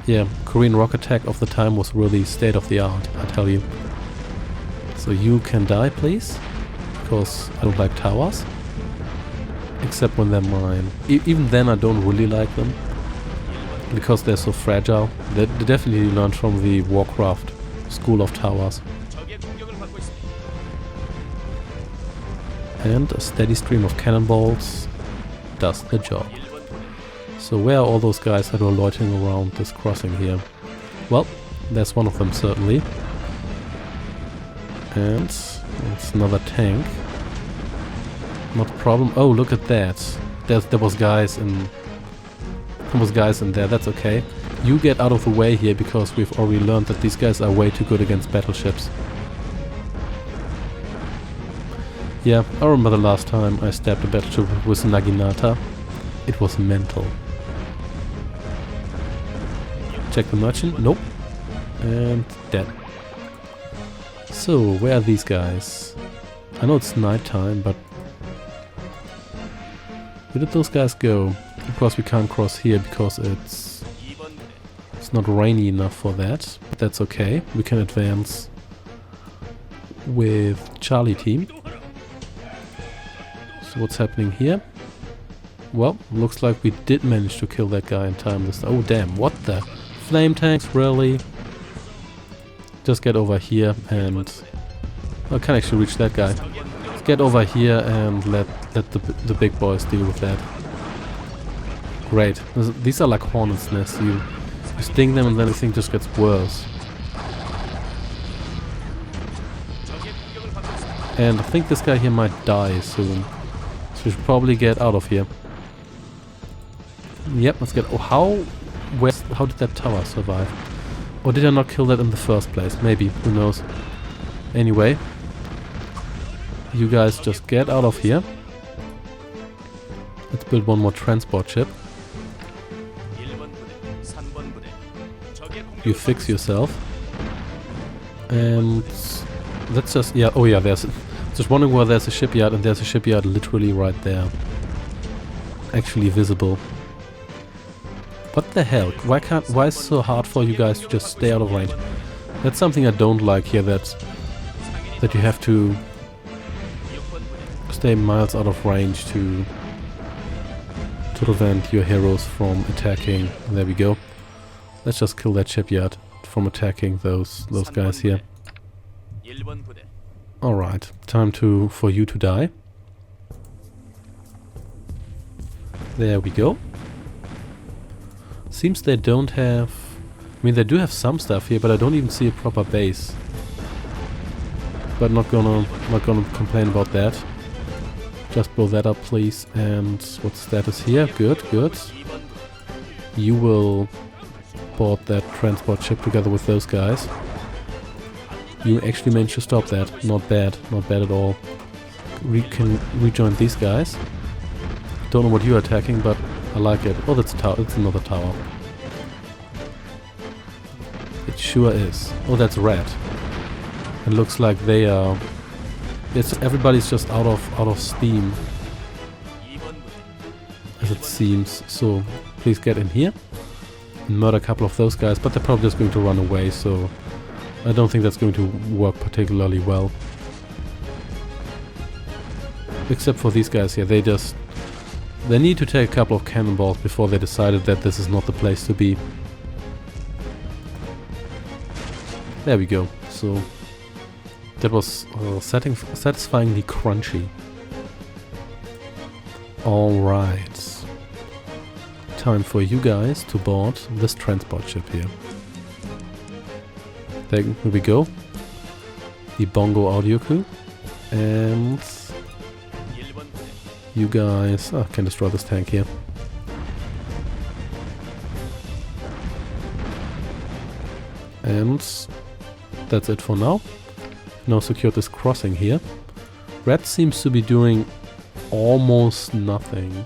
Yeah, Korean rocket tech of the time was really state of the art, I tell you. So you can die, please, because I don't like towers. Except when they're mine. Even then I don't really like them, because they're so fragile. They definitely learned from the Warcraft school of towers. And a steady stream of cannonballs does the job. So where are all those guys that were loitering around this crossing here? Well, there's one of them certainly. And it's another tank. Not a problem. Oh, look at that. There was guys in there. That's okay. You get out of the way here, because we've already learned that these guys are way too good against battleships. Yeah, I remember the last time I stabbed a battleship with Naginata. It was mental. Check the merchant. Nope. And dead. So, where are these guys? I know it's nighttime, but where did those guys go? Of course we can't cross here because it's not rainy enough for that, but that's okay. We can advance with Charlie team. So what's happening here? Well, looks like we did manage to kill that guy in time this time. Oh damn, what the? Flame tanks, really? Just get over here and... I can't actually reach that guy. Let's get over here and let the big boys deal with that. Great. These are like hornets' nests. You sting them and then everything just gets worse. And I think this guy here might die soon. So we should probably get out of here. Yep, let's get... Oh, how did that tower survive? Or did I not kill that in the first place? Maybe, who knows. Anyway, you guys just get out of here. Let's build one more transport ship. You fix yourself. And let's just... Yeah, oh yeah, there's... Just wondering where there's a shipyard, and there's a shipyard literally right there. Actually visible. What the hell? Why is it so hard for you guys to just stay out of range? That's something I don't like here, that you have to stay miles out of range to prevent your heroes from attacking. There we go. Let's just kill that shipyard from attacking those guys here. Alright, time for you to die. There we go. Seems they don't have... I mean, they do have some stuff here, but I don't even see a proper base. But not gonna complain about that. Just blow that up, please. And what's status here? Good, good. You will board that transport ship together with those guys. You actually managed to stop that. Not bad. Not bad at all. We can rejoin these guys. Don't know what you're attacking, but I like it. Oh, that's a tower. It's another tower. It sure is. Oh, that's red. It looks like they are... everybody's just out of steam, as it seems. So please get in here and murder a couple of those guys, but they're probably just going to run away, so I don't think that's going to work particularly well. Except for these guys here, they need to take a couple of cannonballs before they decided that this is not the place to be. There we go. So that was satisfyingly crunchy. Alright. Time for you guys to board this transport ship here. There we go. The Bongo audio crew. And you guys... I can destroy this tank here. And that's it for now. Now secure this crossing here. Red seems to be doing almost nothing.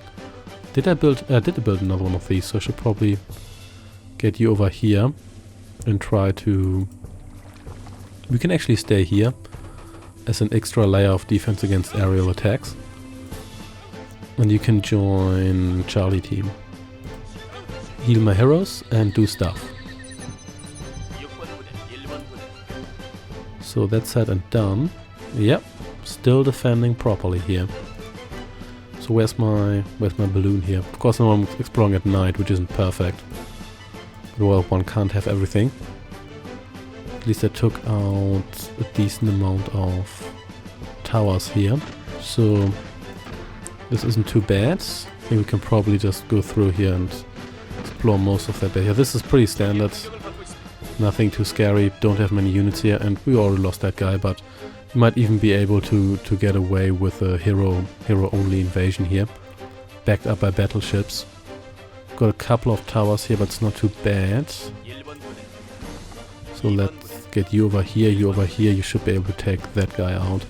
Did I build another one of these? So I should probably get you over here and try to... We can actually stay here as an extra layer of defense against aerial attacks. And you can join Charlie team. Heal my heroes and do stuff. So that's said and done. Yep, still defending properly here. So where's my balloon here? Of course now I'm exploring at night, which isn't perfect. But well, one can't have everything. At least I took out a decent amount of towers here. So this isn't too bad. I think we can probably just go through here and explore most of that base. Yeah, this is pretty standard. Nothing too scary. Don't have many units here, and we already lost that guy, but we might even be able to get away with a hero-only invasion here. Backed up by battleships. Got a couple of towers here, but it's not too bad. So let's get you over here, you over here. You should be able to take that guy out.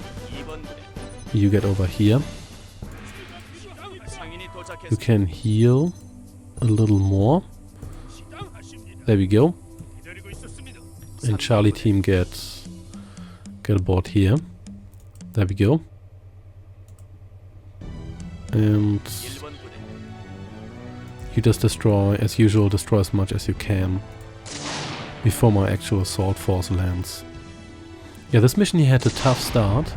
You get over here. You can heal a little more. There we go. And Charlie team get aboard here. There we go. And you just destroy, as usual, destroy as much as you can before my actual assault force lands. Yeah, this mission here had a tough start,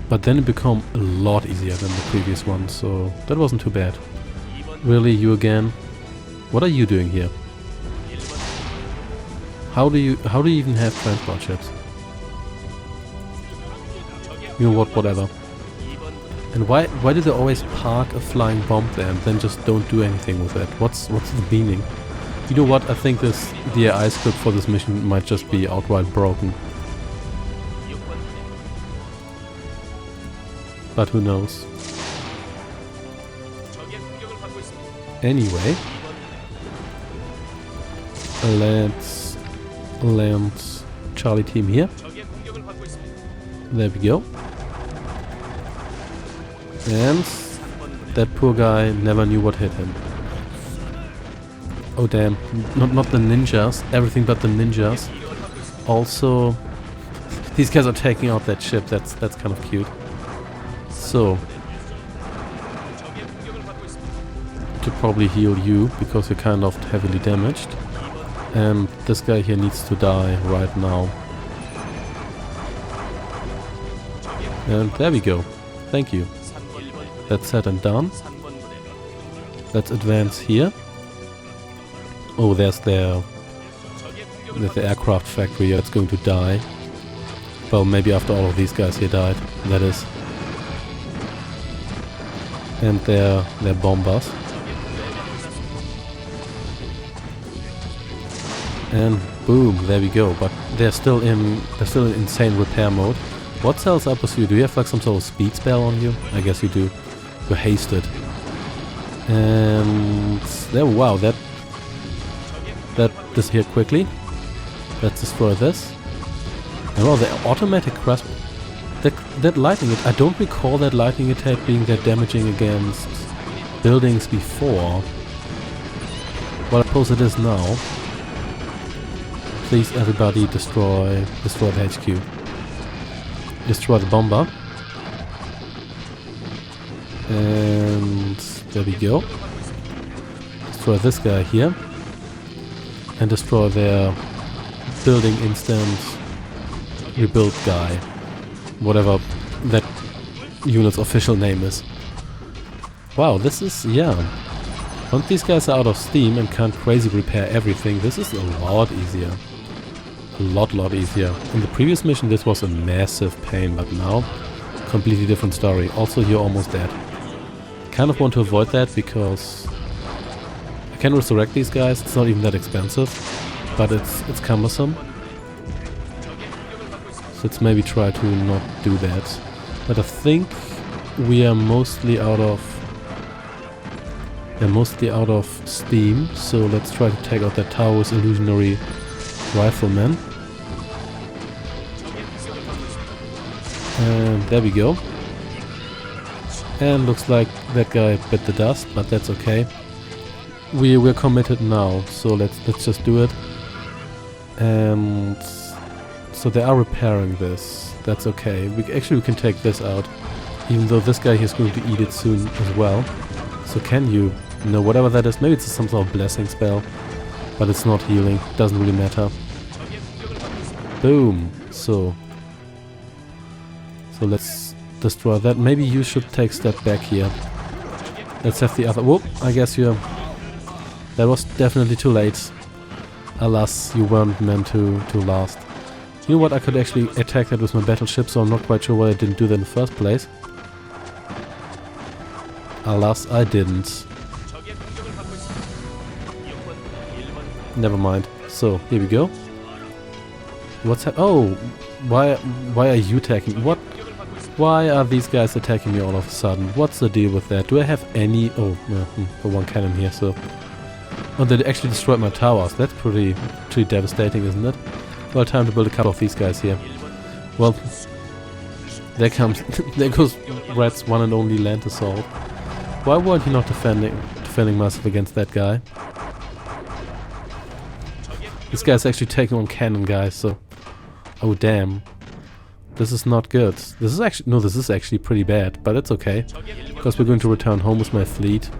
but then it became a lot easier than the previous one, so that wasn't too bad. Really, you again? What are you doing here? How do you even have transport ships? You know what, whatever. And why do they always park a flying bomb there and then just don't do anything with it? What's the meaning? You know what, I think the AI script for this mission might just be outright broken. But who knows? Anyway, let's land Charlie team here. There we go. And that poor guy never knew what hit him. Oh damn, not the ninjas, everything but the ninjas. Also, these guys are taking out that ship, that's kind of cute. So, to probably heal you, because you're kind of heavily damaged. And this guy here needs to die right now. And there we go. Thank you. That's said and done. Let's advance here. Oh, there's their the aircraft factory that's going to die. Well, maybe after all of these guys here died, that is. And their bombers. And boom, there we go. But they're still in insane repair mode. What cells up with you? Do you have like some sort of speed spell on you? I guess you do. You're hasted. And there, wow, that disappeared quickly. Let's destroy this. And well, the automatic grasp, that lightning, I don't recall that lightning attack being that damaging against buildings before. Well, I suppose it is now. Please, everybody, destroy the HQ. Destroy the bomber. And there we go. Destroy this guy here. And destroy their building instant rebuild guy. Whatever that unit's official name is. Wow, this is, yeah. Once these guys are out of steam and can't crazy repair everything, this is a lot easier. A lot easier. In the previous mission this was a massive pain, but now, completely different story. Also, you're almost dead. Kind of want to avoid that because I can resurrect these guys. It's not even that expensive, but it's cumbersome. So let's maybe try to not do that. But I think we are mostly out of steam. So let's try to take out that tower with illusionary riflemen. And there we go. And looks like that guy bit the dust, but that's okay. We're committed now, so let's just do it. And so they are repairing this. That's okay. We can take this out, even though this guy here is going to eat it soon as well. So can you? No, whatever that is. Maybe it's some sort of blessing spell, but it's not healing. Doesn't really matter. Boom. So let's destroy that. Maybe you should take a step back here. Let's have the other. Whoop! I guess you're. That was definitely too late. Alas, you weren't meant to last. You know what? I could actually attack that with my battleship, so I'm not quite sure why I didn't do that in the first place. Alas, I didn't. Never mind. So here we go. What's that? Oh, why are you attacking? What? Why are these guys attacking me all of a sudden? What's the deal with that? Do I have any? Oh, for one cannon here. So, oh, they actually destroyed my towers. That's pretty devastating, isn't it? Well, time to build a couple of these guys here. Well, there goes Red's one and only land assault. Why weren't you not defending myself against that guy? This guy's actually taking on cannon guys, so... Oh damn. This is not good. This is actually pretty bad, but it's okay. Because we're going to return home with my fleet.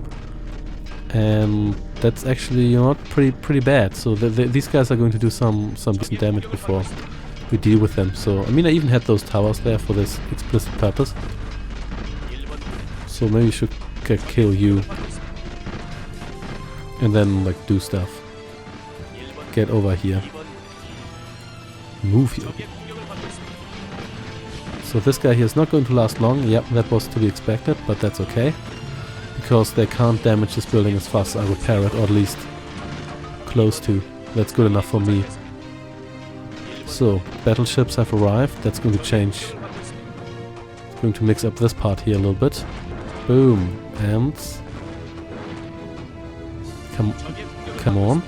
And that's actually, you know, pretty bad. So these guys are going to do some decent damage before we deal with them. So, I mean, I even had those towers there for this explicit purpose. So maybe we should kill you. And then, like, do stuff. Get over here. Move here. So this guy here is not going to last long. Yep, that was to be expected, but that's okay. Because they can't damage this building as fast as I repair it, or at least close to. That's good enough for me. So, battleships have arrived. That's going to change. It's going to mix up this part here a little bit. Boom. And... Come on.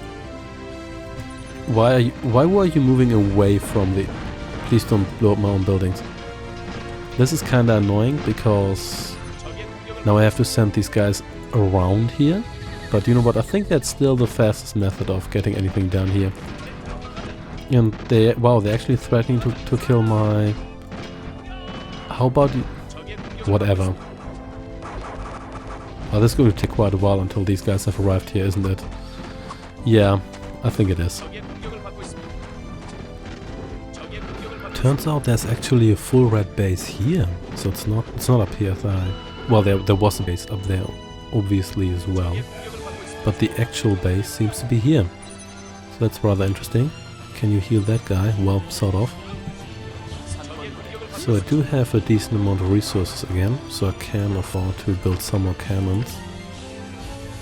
Why were you moving away from the... Please don't blow up my own buildings. This is kinda annoying because now I have to send these guys around here. But you know what, I think that's still the fastest method of getting anything done here. And they're actually threatening to kill my... How about you... Whatever. Well, this is going to take quite a while until these guys have arrived here, isn't it? Yeah, I think it is. Turns out there's actually a full red base here, so it's not up here. Well, there was a base up there, obviously as well, but the actual base seems to be here. So that's rather interesting. Can you heal that guy? Well, sort of. So I do have a decent amount of resources again, so I can afford to build some more cannons.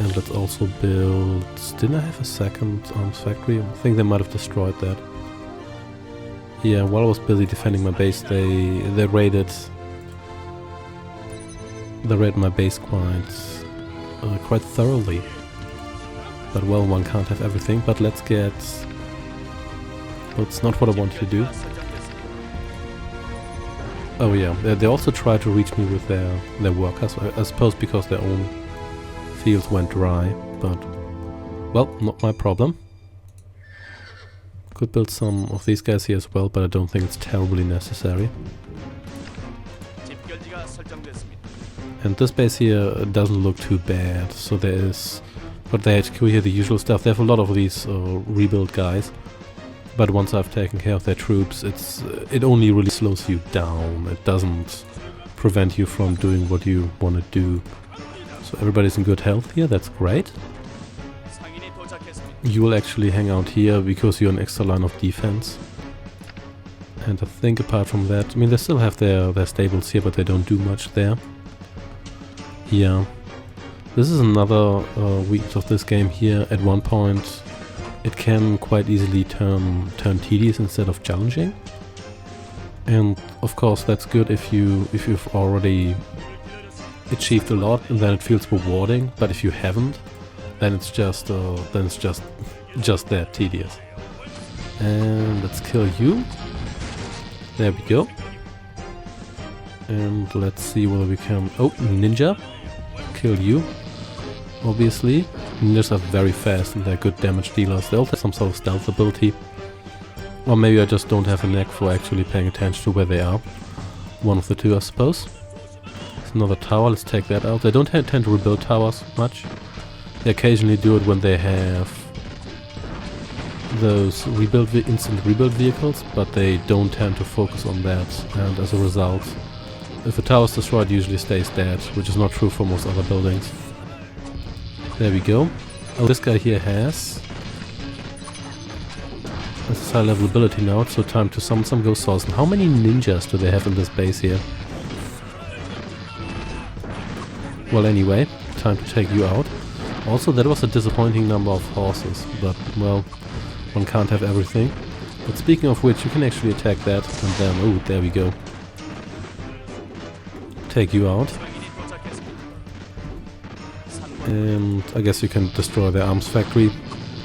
And let's also build... Didn't I have a second arms factory? I think they might have destroyed that. Yeah, while I was busy defending my base, they raided my base quite thoroughly. But well, one can't have everything. But let's get... Well, it's not what I wanted to do. Oh yeah, they also tried to reach me with their workers. I suppose because their own fields went dry. But well, not my problem. Could build some of these guys here as well, but I don't think it's terribly necessary. And this base here doesn't look too bad. So there is, but the HQ here, the usual stuff. They have a lot of these rebuild guys, but once I've taken care of their troops, it only really slows you down. It doesn't prevent you from doing what you want to do. So everybody's in good health here. That's great. You will actually hang out here because you're an extra line of defense. And I think apart from that, I mean, they still have their stables here, but they don't do much there. Yeah. This is another weakness of this game here. At one point, it can quite easily turn tedious instead of challenging. And of course, that's good if you've already achieved a lot, and then it feels rewarding. But if you haven't, then it's just that tedious. And let's kill you. There we go. And let's see whether we can... Oh, ninja. Kill you. Obviously. Ninjas are very fast and they're good damage dealers. They also have some sort of stealth ability. Or maybe I just don't have a knack for actually paying attention to where they are. One of the two, I suppose. There's another tower. Let's take that out. They don't tend to rebuild towers much. They occasionally do it when they have those instant rebuild vehicles, but they don't tend to focus on that, and as a result, if a tower is destroyed, it usually stays dead, which is not true for most other buildings. There we go. Oh, this guy here has this high level ability now, so time to summon some ghost souls. And how many ninjas do they have in this base here? Well, anyway, time to take you out. Also, that was a disappointing number of horses, but, well, one can't have everything. But speaking of which, you can actually attack that, and then, oh, there we go. Take you out. And I guess you can destroy their arms factory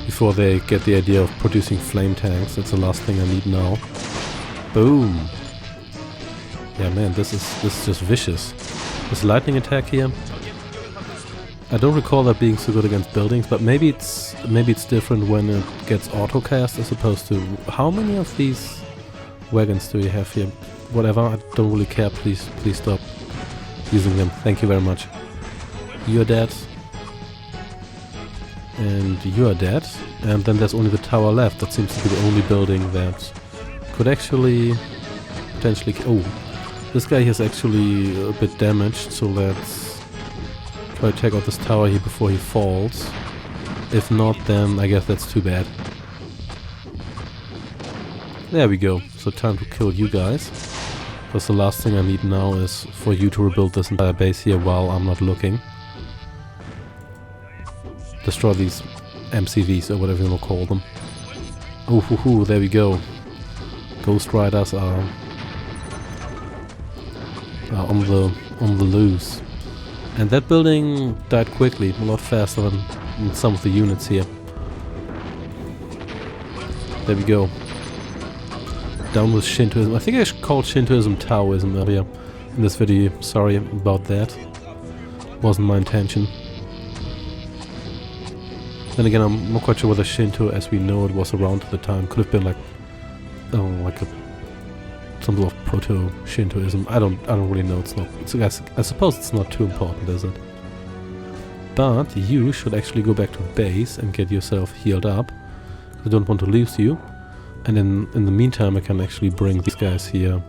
before they get the idea of producing flame tanks. That's the last thing I need now. Boom! Yeah, man, this is just vicious. This lightning attack here. I don't recall that being so good against buildings, but maybe it's different when it gets autocast as opposed to... How many of these wagons do you have here? Whatever, I don't really care. Please stop using them. Thank you very much. You're dead. And you're dead. And then there's only the tower left. That seems to be the only building that could actually potentially... Oh, this guy is actually a bit damaged, so let's try to take out this tower here before he falls. If not, then I guess that's too bad. There we go. So time to kill you guys. Because the last thing I need now is for you to rebuild this entire base here while I'm not looking. Destroy these MCVs or whatever you want to call them. Oh, hoo, hoo, there we go. Ghost Riders are on the loose. And that building died quickly, a lot faster than some of the units here. There we go. Down with Shintoism. I think I called Shintoism Taoism earlier in this video. Sorry about that. Wasn't my intention. Then again, I'm not quite sure whether Shinto, as we know it, was around at the time. Could have been like, some sort of proto-Shintoism. I don't really know. I suppose it's not too important, is it? But you should actually go back to base and get yourself healed up. I don't want to lose you. And in the meantime, I can actually bring these guys here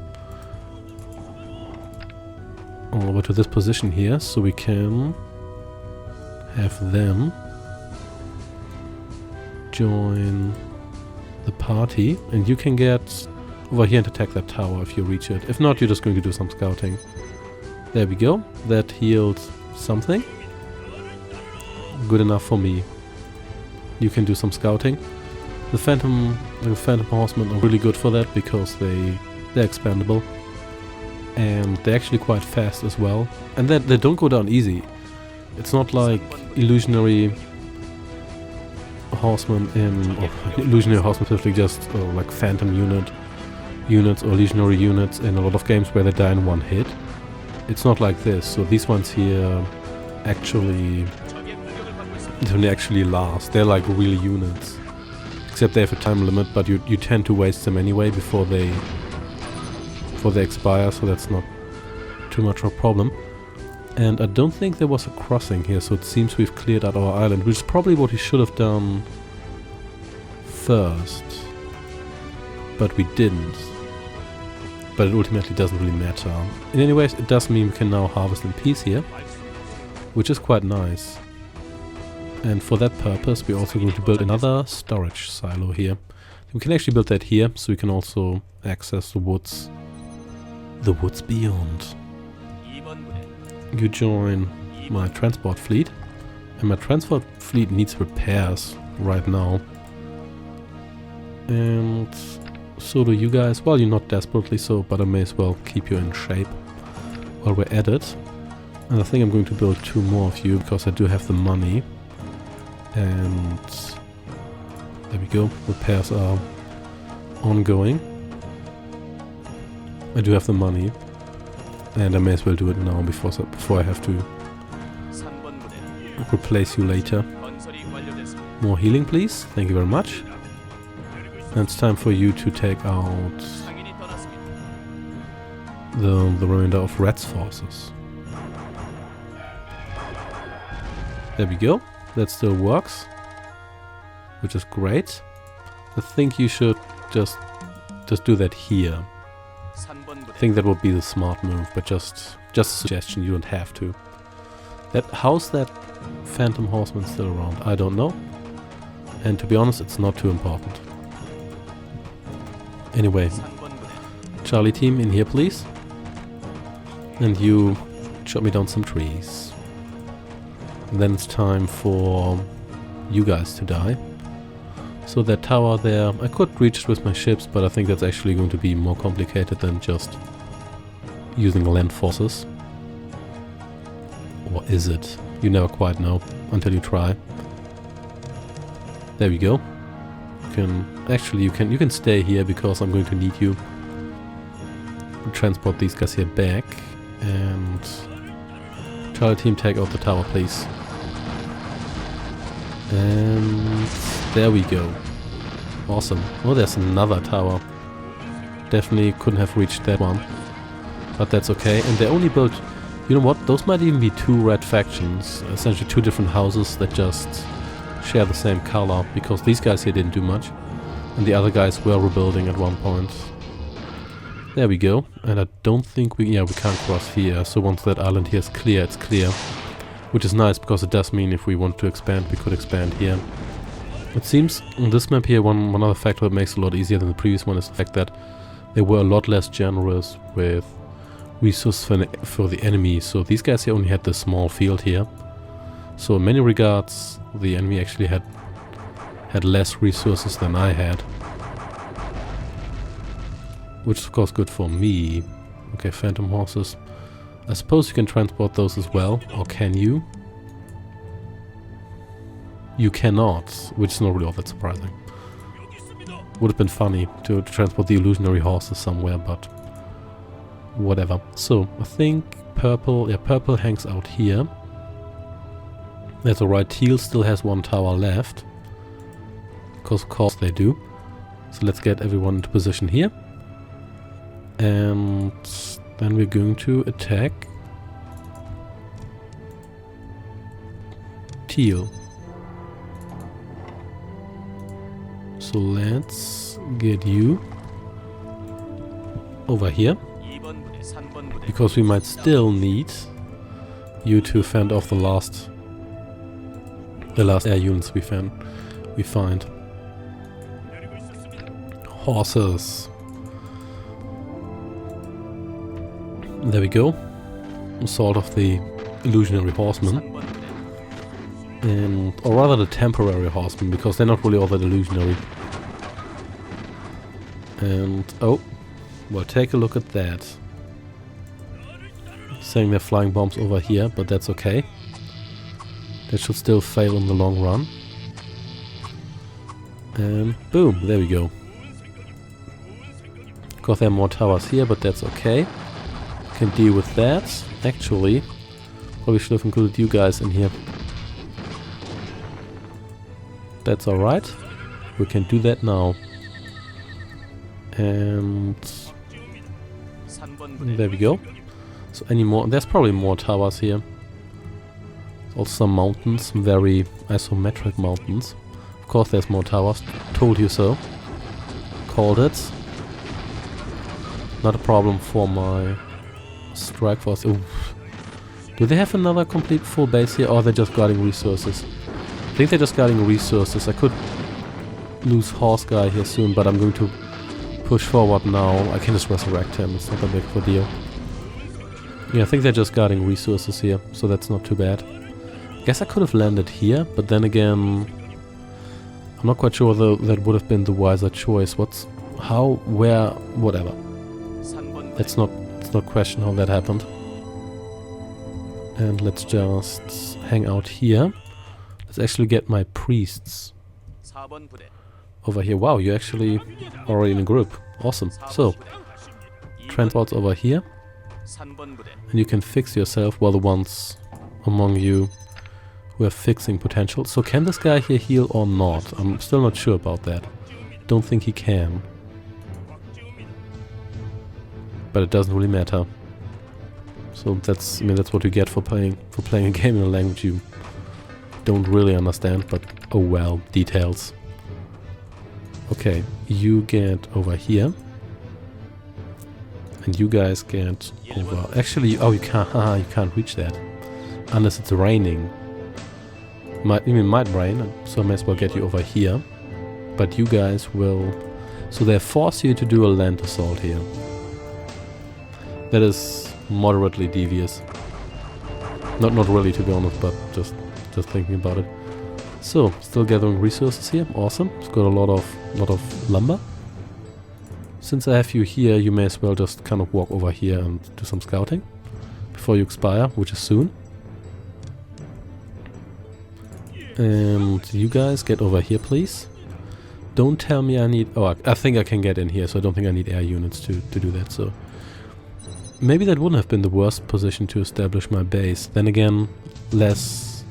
over to this position here, so we can have them join the party, and you can get over here and attack that tower if you reach it. If not, you're just going to do some scouting. There we go. That healed something. Good enough for me. You can do some scouting. The Phantom Horsemen are really good for that because they're expandable. And they're actually quite fast as well. And they don't go down easy. It's not like illusionary horsemen specifically just like phantom units or legionary units in a lot of games where they die in one hit. It's not like this. So these ones here actually last. They're like real units. Except they have a time limit, but you tend to waste them anyway before they expire, so that's not too much of a problem. And I don't think there was a crossing here, so it seems we've cleared out our island, which is probably what we should have done first. But we didn't. But it ultimately doesn't really matter. In any case, it does mean we can now harvest in peace here, which is quite nice. And for that purpose, we're also going to build another storage silo here. We can actually build that here, so we can also access the woods beyond. You join my transport fleet, and my transport fleet needs repairs right now. And so do you guys. Well, you're not desperately so, but I may as well keep you in shape while we're at it. And I think I'm going to build 2 more of you, because I do have the money. And there we go, repairs are ongoing. I do have the money, and I may as well do it now before I have to replace you later. More healing, please. Thank you very much. And it's time for you to take out the remainder of Red's forces. There we go. That still works, which is great. I think you should just do that here. I think that would be the smart move, but just a suggestion. You don't have to. How's that Phantom Horseman still around? I don't know. And to be honest, it's not too important. Anyway, Charlie team, in here please. And you chop me down some trees. And then it's time for you guys to die. So that tower there, I could reach it with my ships, but I think that's actually going to be more complicated than just using land forces. Or is it? You never quite know until you try. There we go. You can stay here because I'm going to need you to transport these guys here back. And Charlie team, take out the tower please. And there we go. Awesome. Oh, there's another tower. Definitely couldn't have reached that one. But that's okay. And they only built... You know what? Those might even be 2 red factions. Essentially 2 different houses that just share the same color. Because these guys here didn't do much. And the other guys were rebuilding at one point. There we go. And I don't think we can't cross here. So once that island here is clear, it's clear. Which is nice, because it does mean if we want to expand, we could expand here. It seems on this map here, one other factor that makes it a lot easier than the previous one is the fact that they were a lot less generous with resources for the enemy. So these guys here only had this small field here. So in many regards, the enemy actually had less resources than I had. Which is of course good for me. Okay, Phantom Horses. I suppose you can transport those as well, or can you? You cannot, which is not really all that surprising. Would have been funny to transport the illusionary horses somewhere, but whatever. So, I think purple hangs out here. That's alright, teal still has 1 tower left. Because of course they do. So let's get everyone into position here. And then we're going to attack teal. So let's get you over here, because we might still need you to fend off the last air units we find. Horses. There we go. Sort of the illusionary horsemen. And, or rather the temporary horsemen, because they're not really all that illusionary. And, oh, well, take a look at that. Saying they're flying bombs over here, but that's okay. That should still fail in the long run. And boom, there we go. Of course there are more towers here, but that's okay. Can deal with that. Actually, probably should have included you guys in here. That's alright. We can do that now. And there we go. So any more? There's probably more towers here. Also some mountains, very isometric mountains. Of course there's more towers. Told you so. Called it. Not a problem for my strike force. Ooh. Do they have another complete full base here, or are they just guarding resources? I think they're just guarding resources. I could lose Horse Guy here soon, but I'm going to push forward now. I can just resurrect him. It's not that big of a deal. Yeah, I think they're just guarding resources here, so that's not too bad. Guess I could have landed here, but then again, I'm not quite sure whether that would have been the wiser choice. What's, how, where, whatever. Let's not question how that happened. And let's just hang out here. Let's actually get my priests over here. Wow, you're actually already in a group. Awesome. So, transports over here. And you can fix yourself, well, the ones among you who have fixing potential. So can this guy here heal or not? I'm still not sure about that. Don't think he can. But it doesn't really matter. So that's, I mean, that's what you get for playing a game in a language you don't really understand, but oh well, details. Okay, you get over here. And you guys get over... Actually, oh, you can't reach that. Unless it's raining. Might rain, so I may as well get you over here. But you guys will... So they force you to do a land assault here. That is moderately devious. Not really, to be honest, but just thinking about it. So, still gathering resources here. Awesome. It's got a lot of lumber. Since I have you here, you may as well just kind of walk over here and do some scouting before you expire, which is soon. And you guys get over here, please. Don't tell me I need... Oh, I think I can get in here, so I don't think I need air units to do that, so... Maybe that wouldn't have been the worst position to establish my base. Then again, less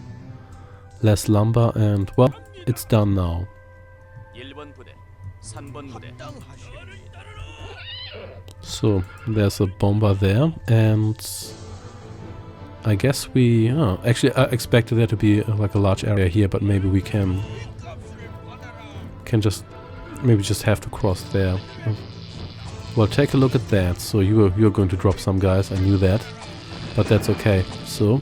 lumber and... Well, it's done now. So, there's a bomber there, and I guess we... Oh, actually, I expected there to be like a large area here, but maybe we can just... Maybe just have to cross there. Well, take a look at that. So you're going to drop some guys, I knew that. But that's okay. So...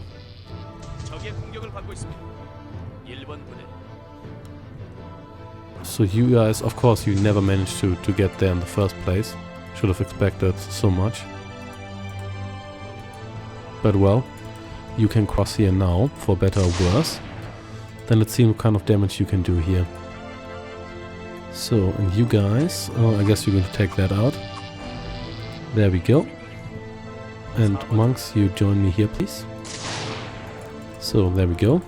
So you guys, of course, you never managed to get there in the first place. Should have expected so much. But well, you can cross here now, for better or worse. Then let's see what kind of damage you can do here. So, and you guys, I guess you're going to take that out. There we go. And monks, you join me here, please. So, there we go.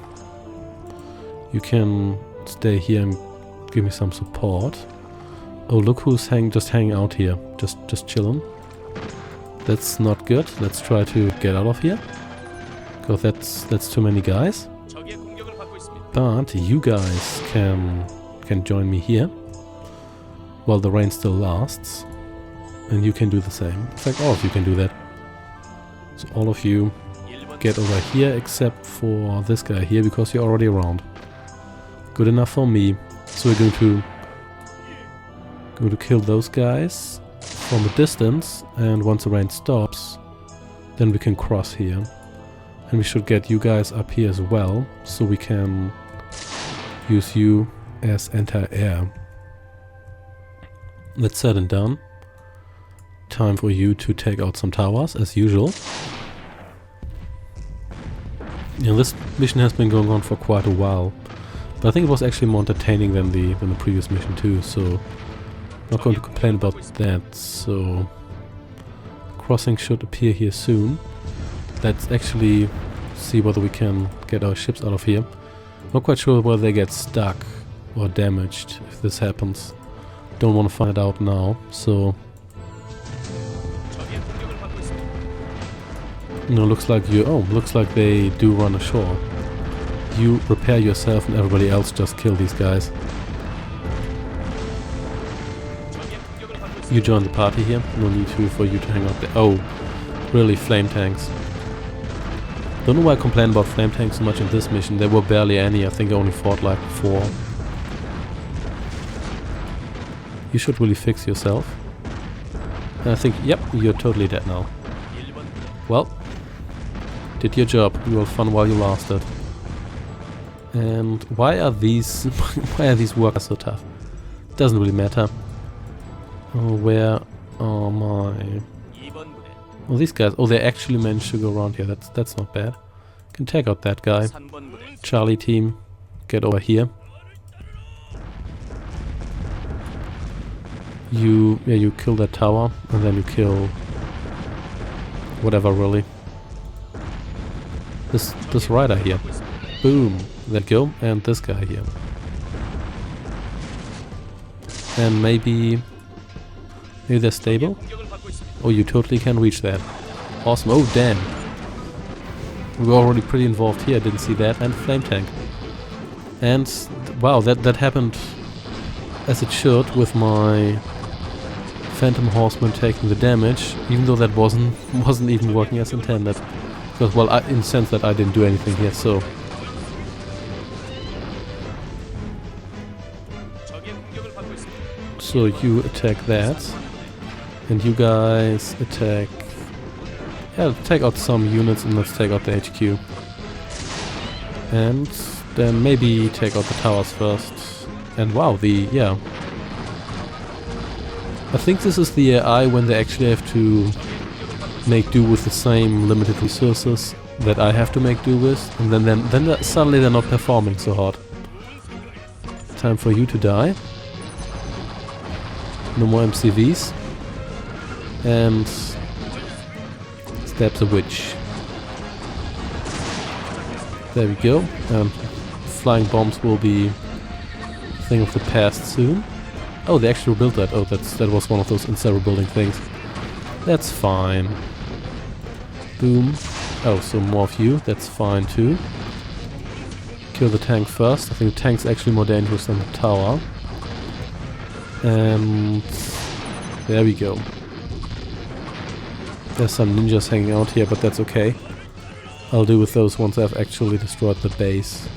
You can stay here and give me some support. Oh, look who's just hanging out here. Just chilling. That's not good. Let's try to get out of here. Because that's too many guys. But you guys can join me here. While the rain still lasts. And you can do the same. In fact, all of you can do that. So all of you get over here except for this guy here because you're already around. Good enough for me. So we're going to kill those guys from a distance, and once the rain stops, then we can cross here. And we should get you guys up here as well, so we can use you as anti-air. That's said and done. Time for you to take out some towers, as usual. Yeah, this mission has been going on for quite a while. But I think it was actually more entertaining than the previous mission too, so not going to complain about that. So crossing should appear here soon. Let's actually see whether we can get our ships out of here. Not quite sure whether they get stuck or damaged if this happens. Don't want to find out now, so no, looks like looks like they do run ashore. You repair yourself and everybody else just kill these guys. You join the party here, no need for you to hang out there. Oh, really, flame tanks. Don't know why I complain about flame tanks so much in this mission. There were barely any, I think I only fought like 4. You should really fix yourself. And I think, yep, you're totally dead now. Well, did your job. You were fun while you lasted. And why are these workers so tough? Doesn't really matter. Oh, where are my... Oh, these guys. Oh, they actually managed to go around here. That's not bad. Can take out that guy. Charlie team, get over here. You kill that tower, and then you kill whatever really. This rider here. Boom. There you go. And this guy here. And maybe they're stable. Oh, you totally can reach that. Awesome. Oh, damn. We were already pretty involved here. Didn't see that. And flame tank. And wow, that happened as it should with my Phantom Horseman taking the damage, even though that wasn't even working as intended. Because, well, in the sense that I didn't do anything here, so. So you attack that, and you guys attack. Yeah, take out some units and let's take out the HQ. And then maybe take out the towers first. And wow, yeah. I think this is the AI when they actually have to make do with the same limited resources that I have to make do with, and then suddenly they're not performing so hard. Time for you to die. No more MCVs. And stabs a witch. There we go. Flying bombs will be a thing of the past soon. Oh, they actually rebuilt that. Oh, that was one of those in-server building things. That's fine. Boom. Oh, so more of you. That's fine too. Kill the tank first. I think the tank's actually more dangerous than the tower. And there we go. There's some ninjas hanging out here, but that's okay. I'll deal with those once I've actually destroyed the base.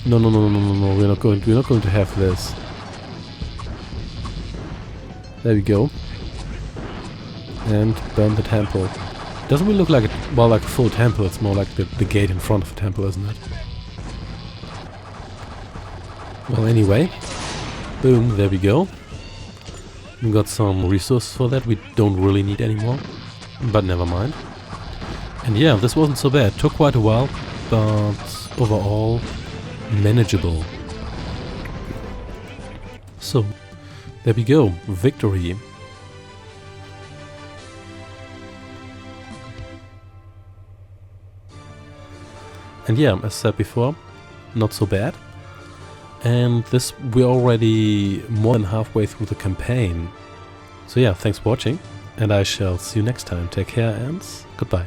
No. We're not going to have this. There we go. And burn the temple. Doesn't really look like like a full temple. It's more like the gate in front of the temple, isn't it? Well, anyway. Boom, there we go. We got some resources for that. We don't really need anymore. But never mind. And yeah, this wasn't so bad. Took quite a while, but overall manageable. So, there we go. Victory. And yeah, as said before, not so bad. And we're already more than halfway through the campaign. So yeah, thanks for watching, and I shall see you next time. Take care and goodbye.